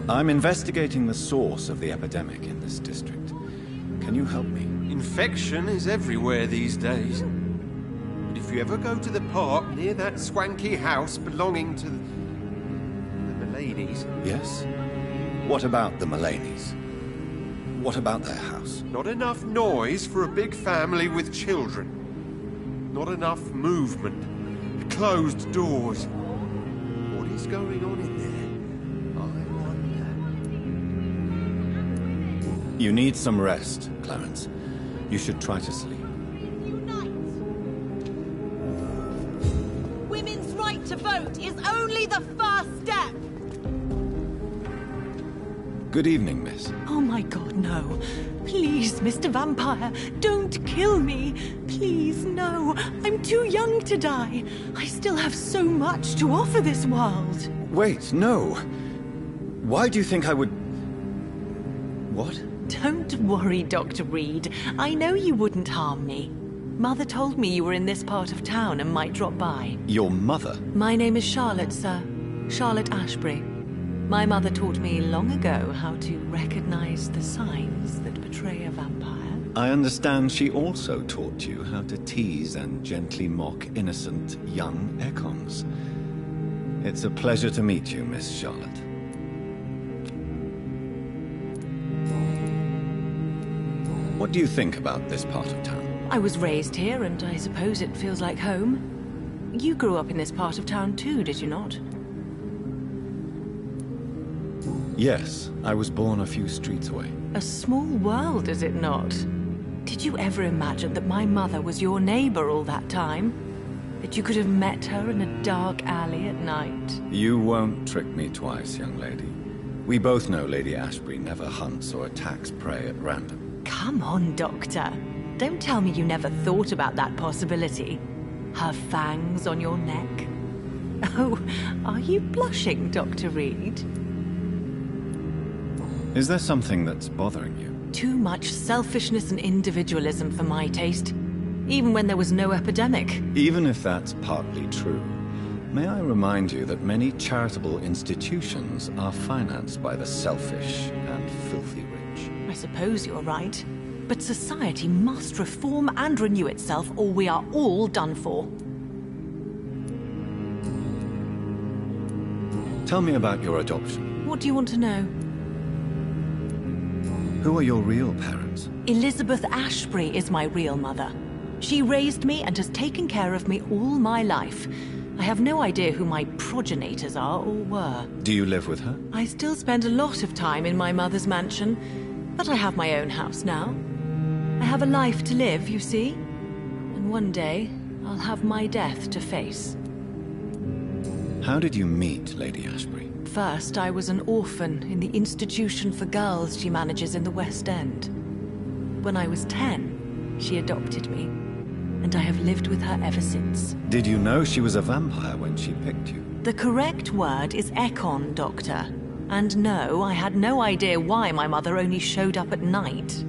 I'm investigating the source of the epidemic in this district. Can you help me? Infection is everywhere these days. But if you ever go to the park near that swanky house belonging to the Mullaneys... Yes? What about the Mullaneys? What about their house? Not enough noise for a big family with children. Not enough movement. Closed doors. What is going on in there? I wonder. You need some rest, Clarence. You should try to sleep. Women's right to vote is only the first step. Good evening, miss. Oh my God, no. Please, Mr. Vampire, don't kill me. Please, no. I'm too young to die. I still have so much to offer this world. Wait, no. Why do you think I would... What? Don't worry, Dr. Reed. I know you wouldn't harm me. Mother told me you were in this part of town and might drop by. Your mother? My name is Charlotte, sir. Charlotte Ashbury. My mother taught me long ago how to recognize the signs that betray a vampire. I understand she also taught you how to tease and gently mock innocent young Ekons. It's a pleasure to meet you, Miss Charlotte. What do you think about this part of town? I was raised here, and I suppose it feels like home. You grew up in this part of town too, did you not? Yes, I was born a few streets away. A small world, is it not? Did you ever imagine that my mother was your neighbor all that time? That you could have met her in a dark alley at night? You won't trick me twice, young lady. We both know Lady Ashbury never hunts or attacks prey at random. Come on, Doctor. Don't tell me you never thought about that possibility. Her fangs on your neck. Oh, are you blushing, Dr. Reed? Is there something that's bothering you? Too much selfishness and individualism for my taste. Even when there was no epidemic. Even if that's partly true, May I remind you that many charitable institutions are financed by the selfish and filthy rich? I suppose you're right. But society must reform and renew itself, or we are all done for. Tell me about your adoption. What do you want to know? Who are your real parents? Elizabeth Ashbury is my real mother. She raised me and has taken care of me all my life. I have no idea who my progenitors are or were. Do you live with her? I still spend a lot of time in my mother's mansion, but I have my own house now. I have a life to live, you see. And one day, I'll have my death to face. How did you meet Lady Ashbury? First, I was an orphan in the institution for girls she manages in the West End. When I was 10, she adopted me, and I have lived with her ever since. Did you know she was a vampire when she picked you? The correct word is Ekon, Doctor. And no, I had no idea why my mother only showed up at night.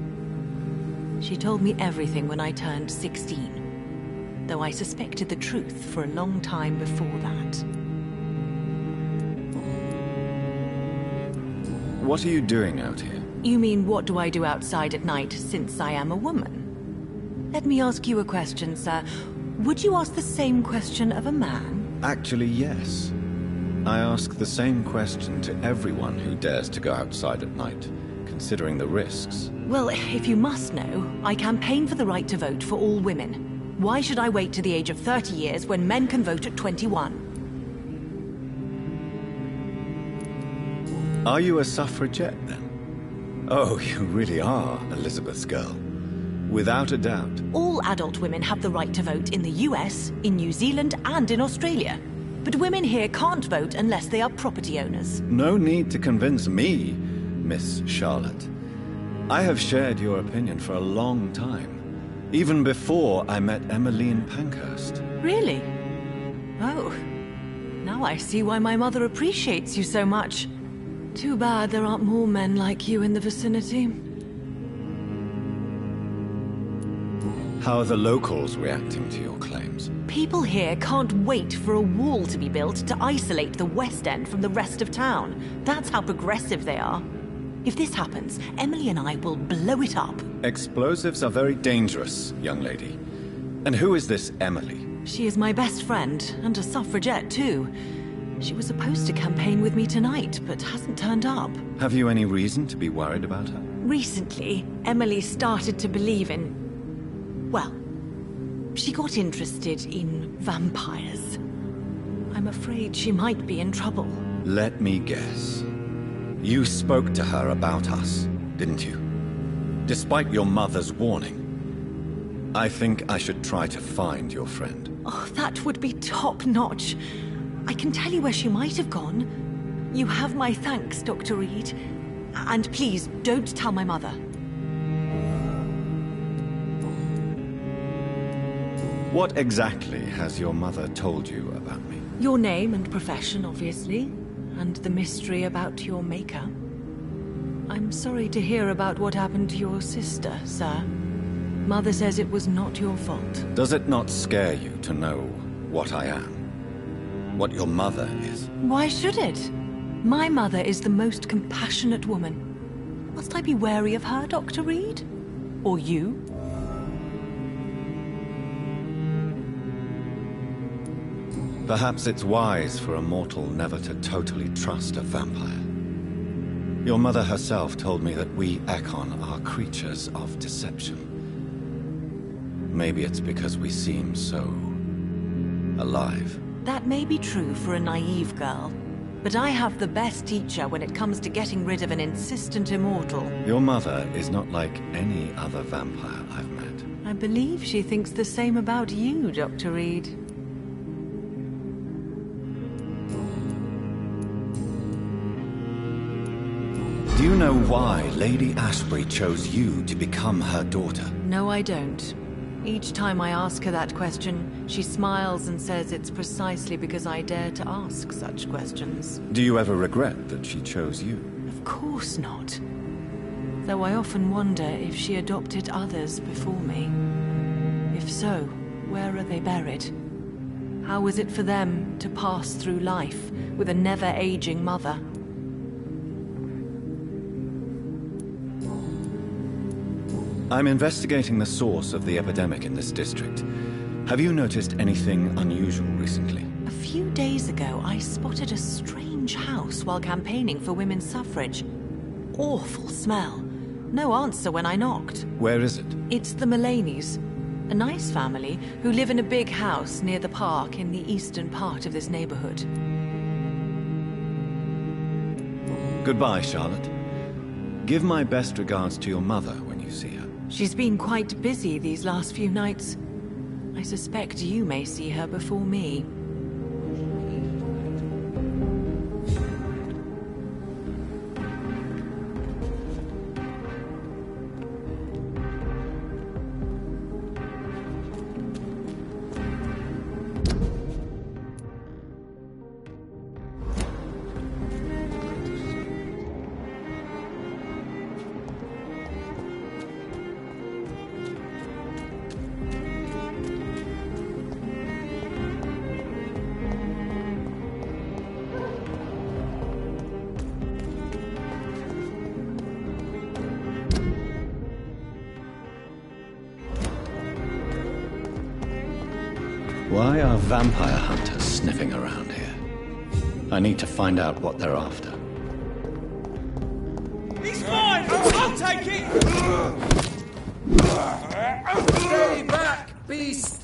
She told me everything when I turned 16, though I suspected the truth for a long time before that. What are you doing out here? You mean, what do I do outside at night since I am a woman? Let me ask you a question, sir. Would you ask the same question of a man? Actually, yes. I ask the same question to everyone who dares to go outside at night, considering the risks. Well, if you must know, I campaign for the right to vote for all women. Why should I wait to the age of 30 years when men can vote at 21? Are you a suffragette, then? Oh, you really are Elizabeth's girl. Without a doubt. All adult women have the right to vote in the US, in New Zealand, and in Australia. But women here can't vote unless they are property owners. No need to convince me, Miss Charlotte. I have shared your opinion for a long time. Even before I met Emmeline Pankhurst. Really? Oh. Now I see why my mother appreciates you so much. Too bad there aren't more men like you in the vicinity. How are the locals reacting to your claims? People here can't wait for a wall to be built to isolate the West End from the rest of town. That's how progressive they are. If this happens, Emily and I will blow it up. Explosives are very dangerous, young lady. And who is this Emily? She is my best friend, and a suffragette too. She was supposed to campaign with me tonight, but hasn't turned up. Have you any reason to be worried about her? Recently, Emily started to believe in... well, she got interested in vampires. I'm afraid she might be in trouble. Let me guess. You spoke to her about us, didn't you? Despite your mother's warning. I think I should try to find your friend. Oh, that would be top-notch. I can tell you where she might have gone. You have my thanks, Dr. Reed. And please, don't tell my mother. What exactly has your mother told you about me? Your name and profession, obviously. And the mystery about your maker. I'm sorry to hear about what happened to your sister, sir. Mother says it was not your fault. Does it not scare you to know what I am? What your mother is? Why should it? My mother is the most compassionate woman. Must I be wary of her, Dr. Reed? Or you? Perhaps it's wise for a mortal never to totally trust a vampire. Your mother herself told me that we Ekon are creatures of deception. Maybe it's because we seem so... alive. That may be true for a naive girl, but I have the best teacher when it comes to getting rid of an insistent immortal. Your mother is not like any other vampire I've met. I believe she thinks the same about you, Dr. Reed. Do you know why Lady Ashbury chose you to become her daughter? No, I don't. Each time I ask her that question, she smiles and says it's precisely because I dare to ask such questions. Do you ever regret that she chose you? Of course not. Though I often wonder if she adopted others before me. If so, where are they buried? How was it for them to pass through life with a never-aging mother? I'm investigating the source of the epidemic in this district. Have you noticed anything unusual recently? A few days ago, I spotted a strange house while campaigning for women's suffrage. Awful smell. No answer when I knocked. Where is it? It's the Mullaneys, a nice family who live in a big house near the park in the eastern part of this neighborhood. Goodbye, Charlotte. Give my best regards to your mother when you see her. She's been quite busy these last few nights. I suspect you may see her before me. Why are vampire hunters sniffing around here? I need to find out what they're after. He's mine! I'll take it! Stay back, beast!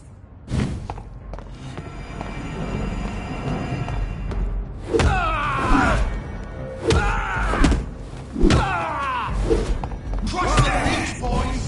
Crush the hitch, boys!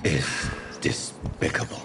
is despicable.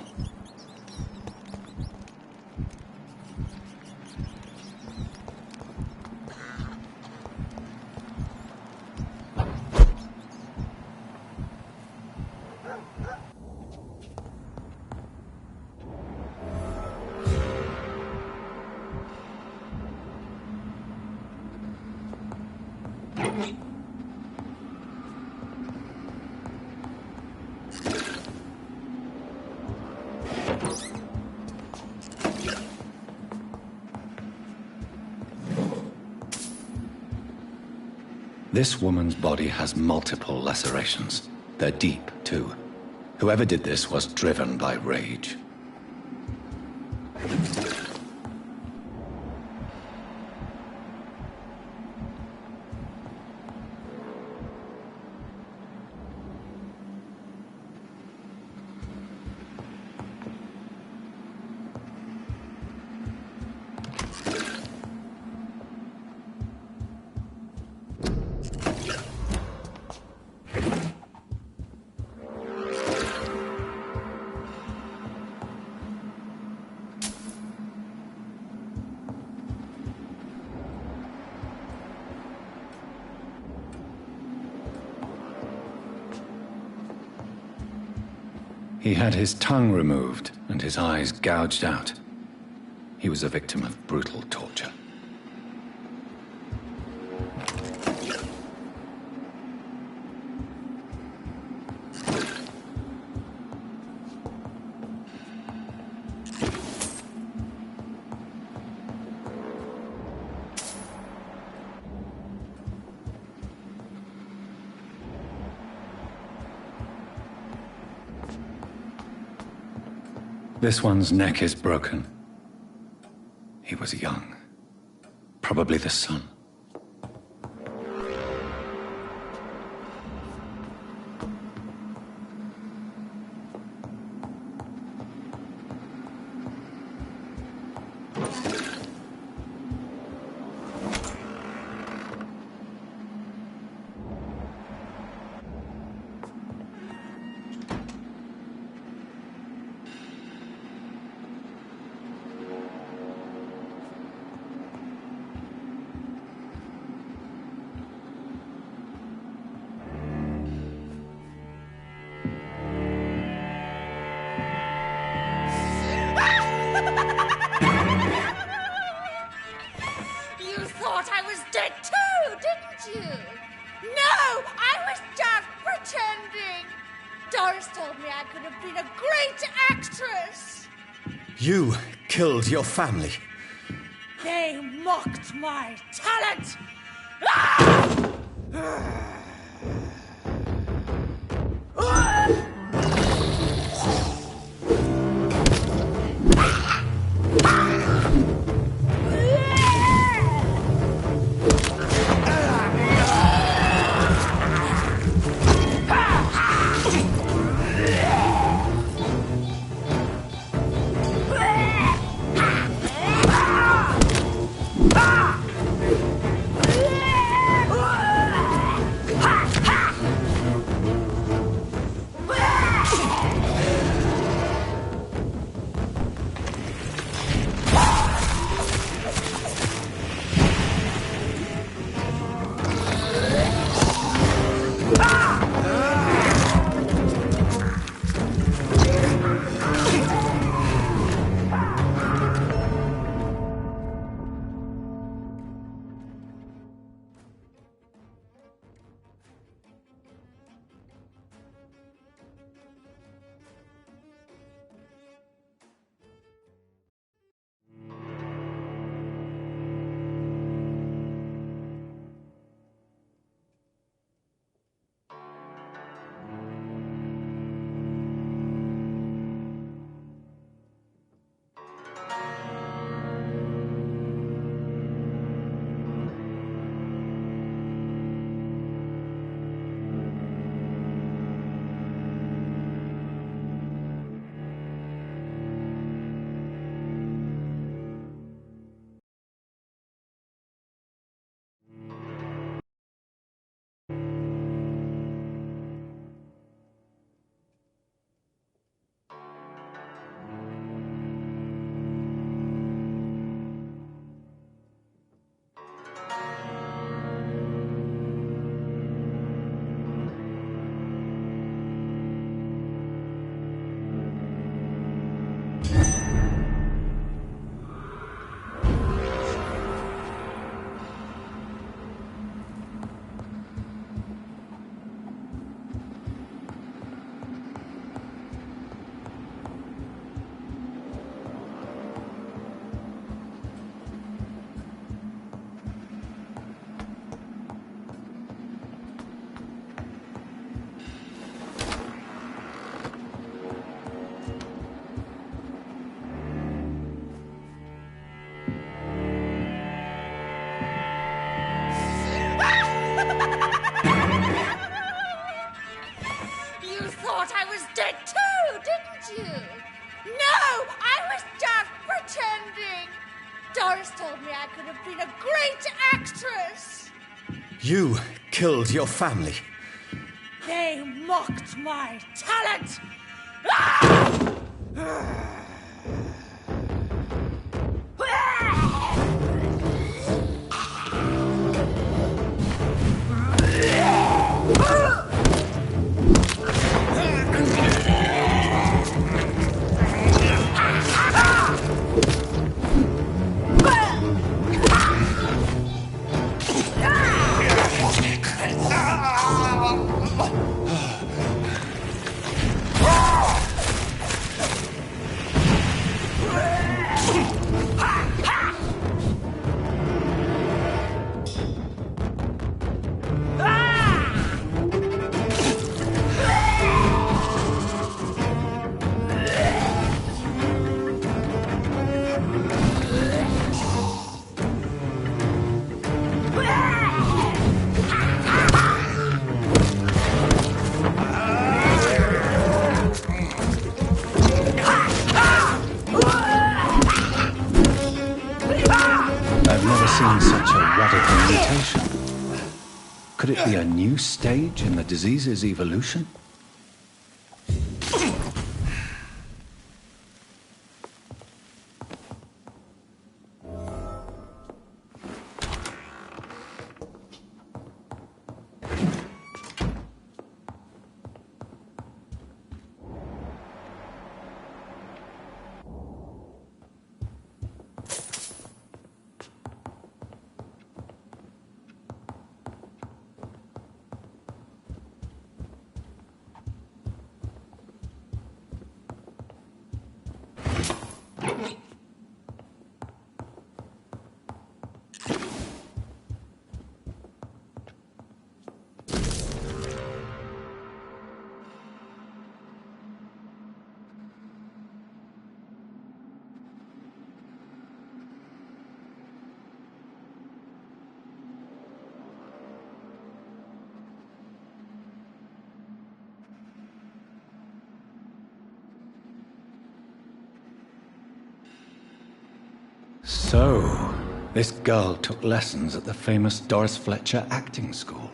This woman's body has multiple lacerations. They're deep, too. Whoever did this was driven by rage. He had his tongue removed and his eyes gouged out. He was a victim of brutal torture. This one's neck is broken. He was young. Probably the son. You thought I was dead too, didn't you? No, I was just pretending. Doris told me I could have been a great actress. You killed your family. They mocked my talent. Ah! You killed your family. They mocked my talent! Ah! I've never seen such a radical mutation. Could it be a new stage in the disease's evolution? So, this girl took lessons at the famous Doris Fletcher acting school.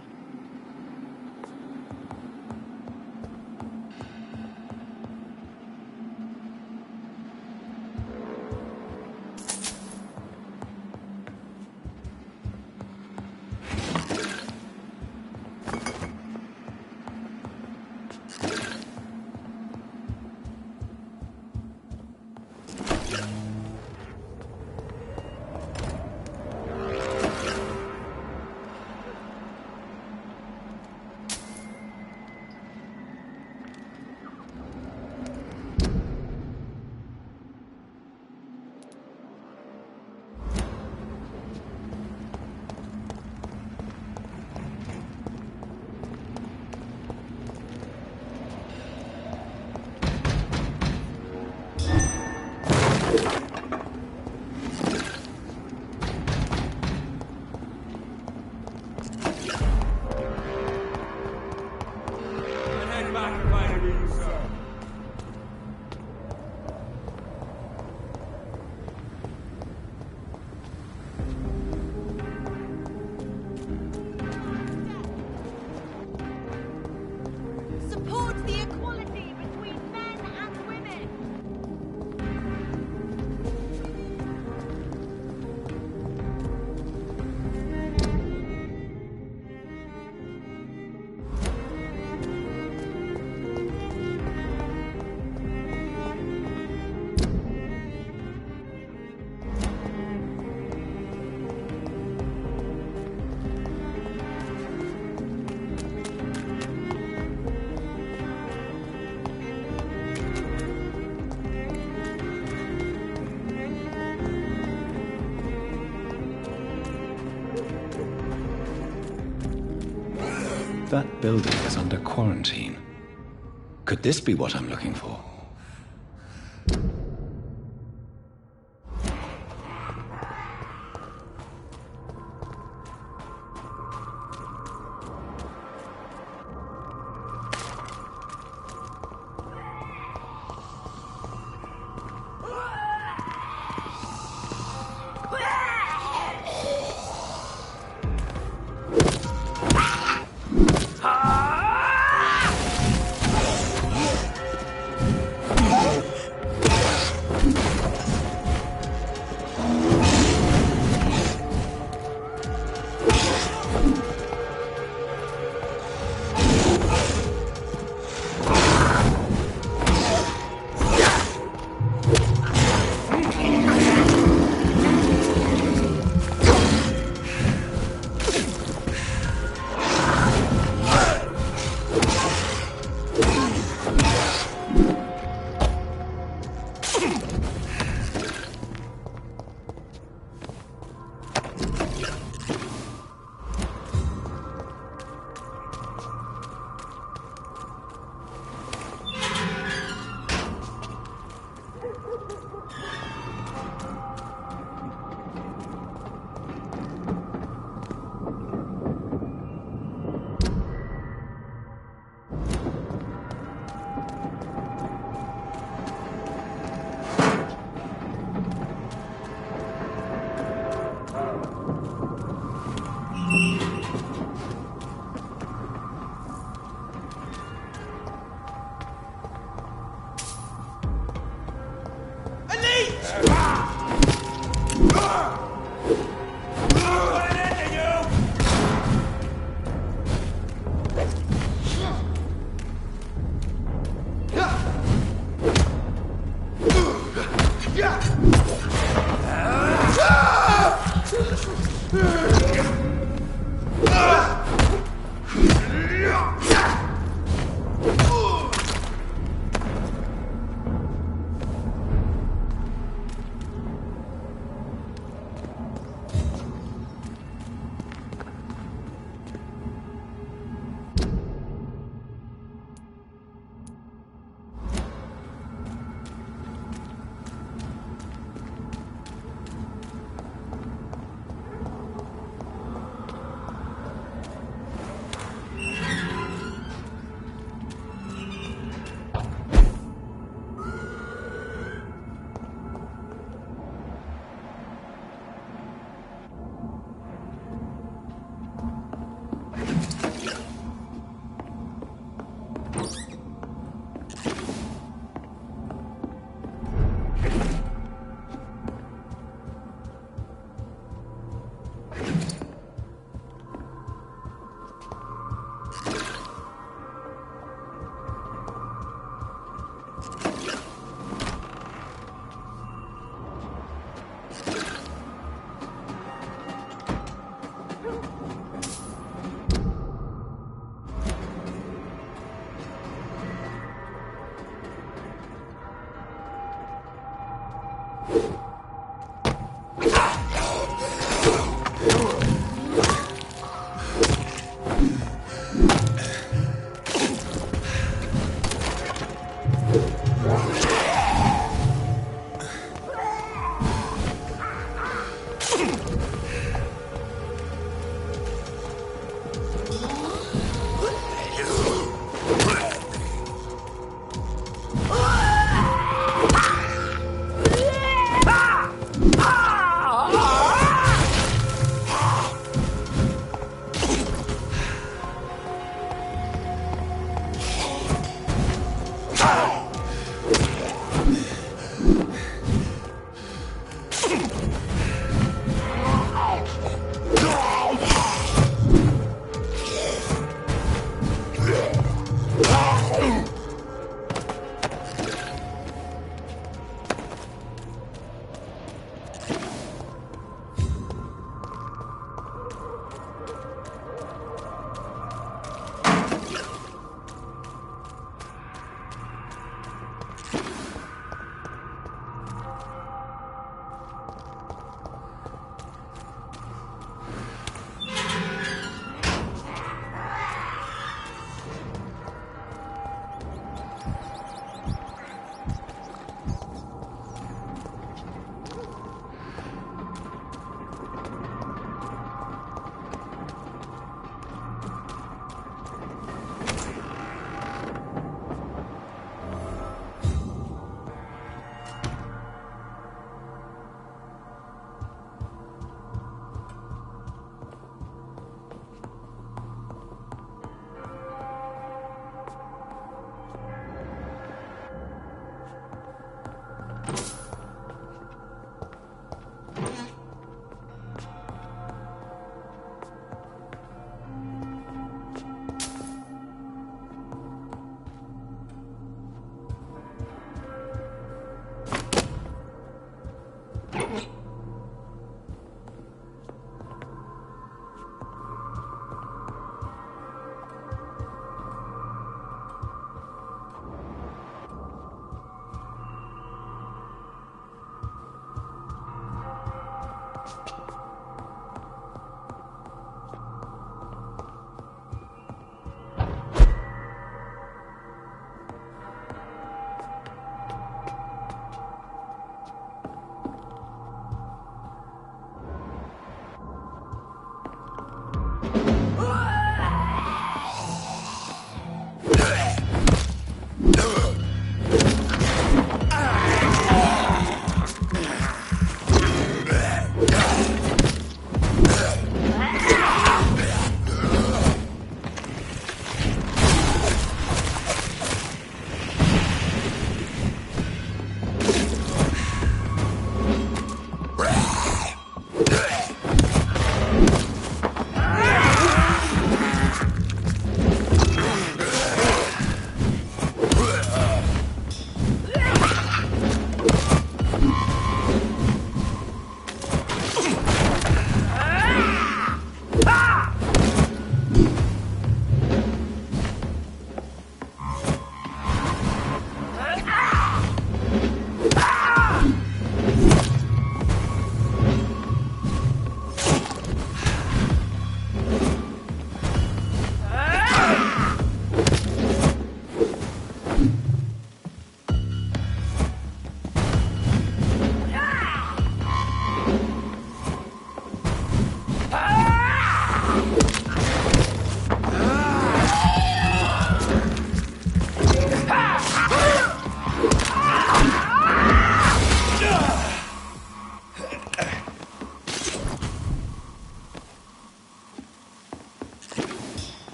That building is under quarantine. Could this be what I'm looking for?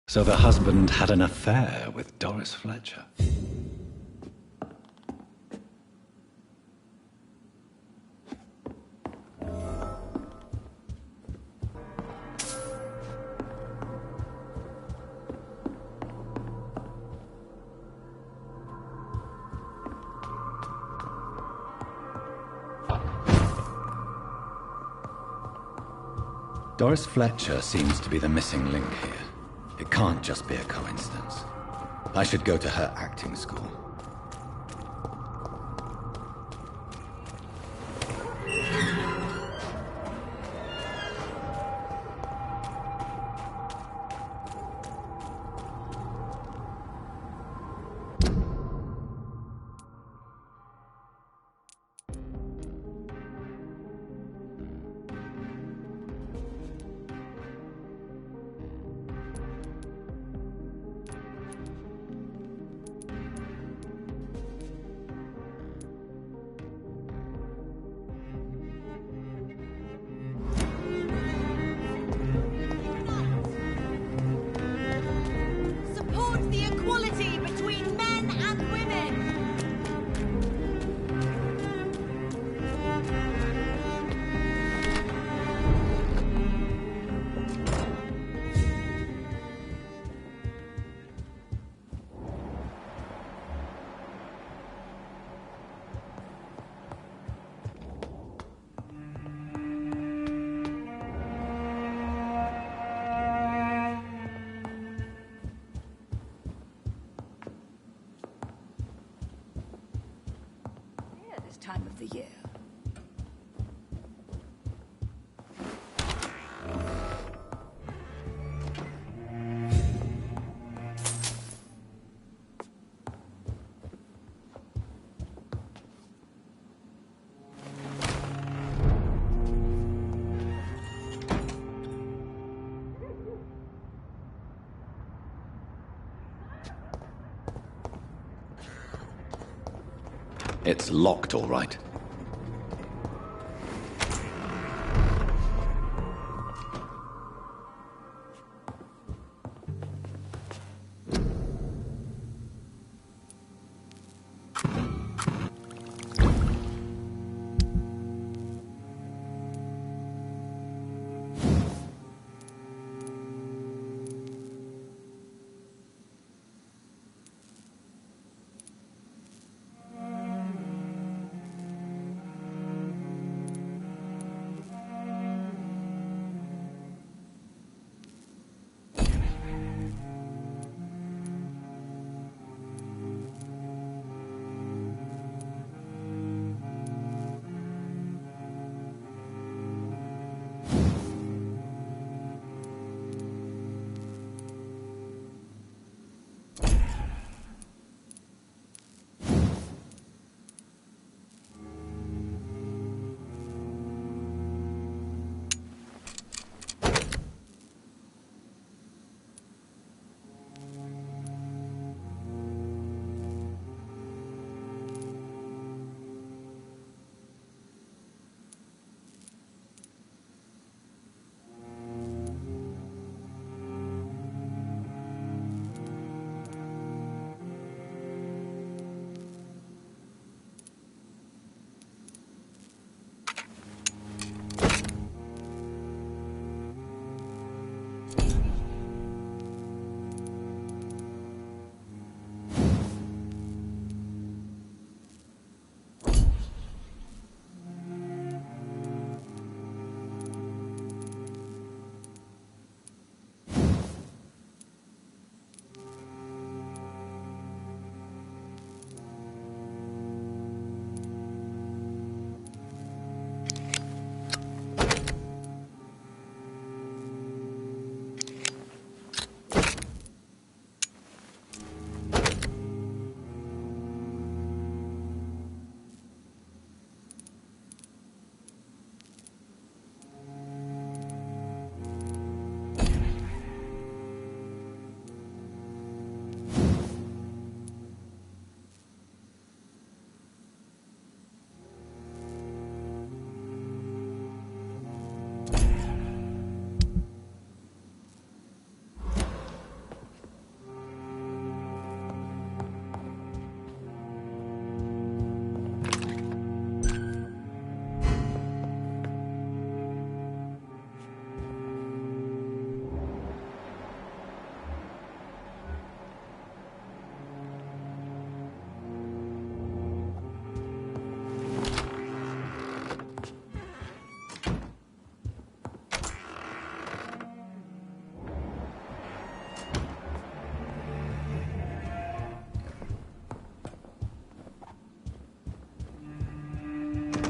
So the husband had an affair with Doris Fletcher. Doris Fletcher seems to be the missing link here. It can't just be a coincidence. I should go to her acting school. Time of the year. It's locked, all right.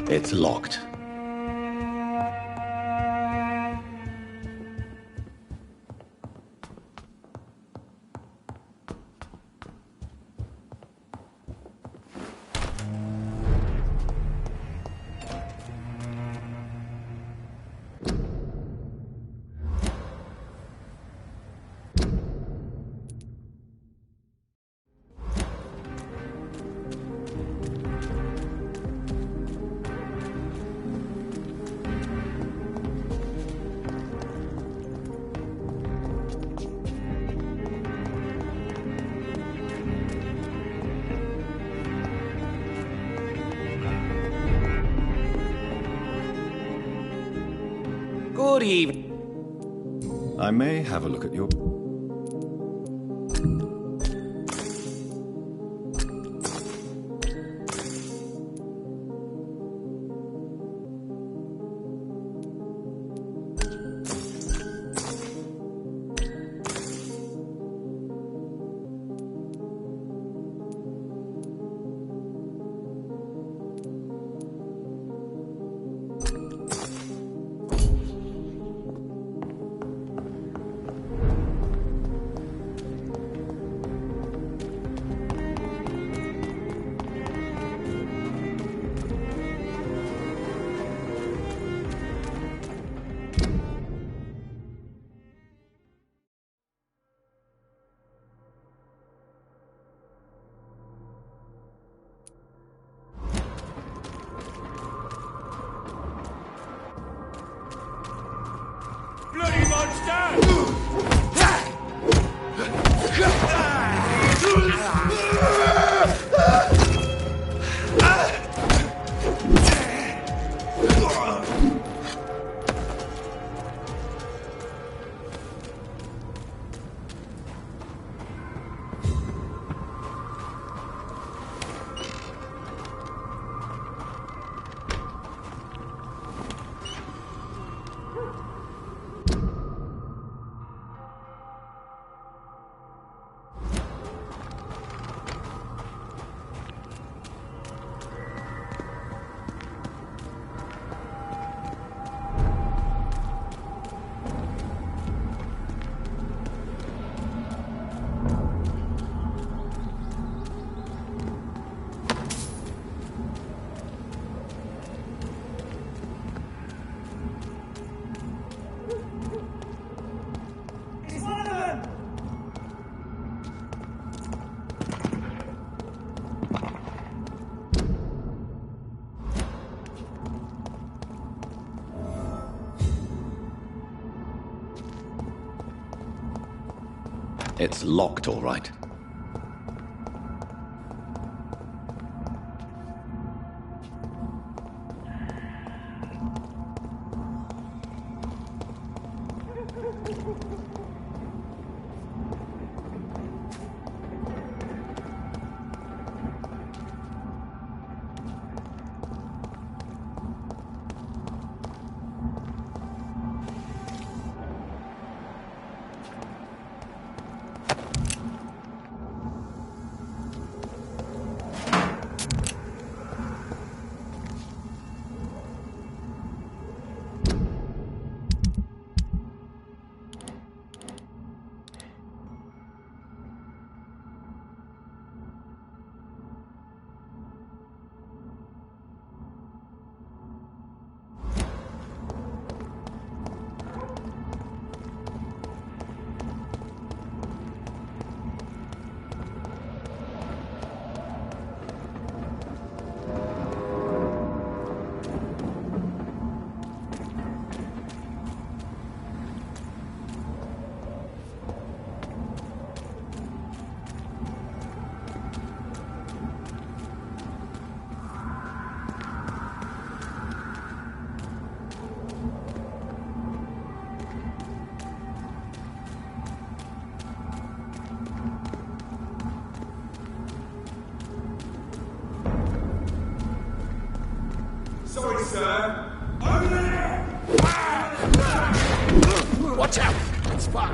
It's locked. Good evening. I may have a look at your... Bloody monster! It's locked, all right. Sorry, sir. Over there! Watch out! It's fire!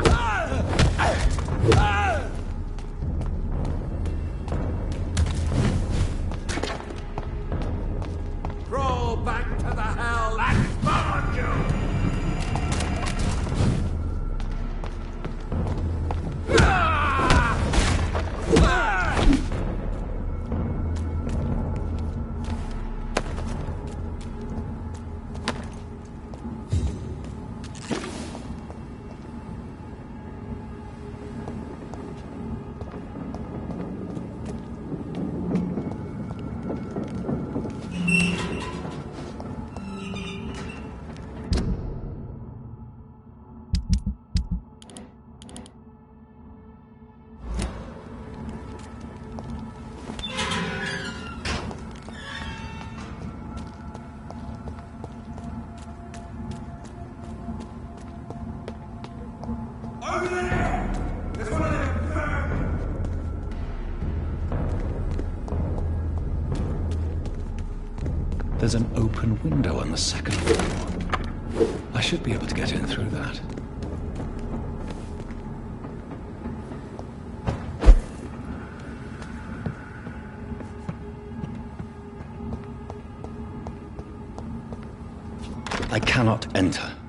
Crawl back! There's an open window on the second floor. I should be able to get in through that. I cannot enter.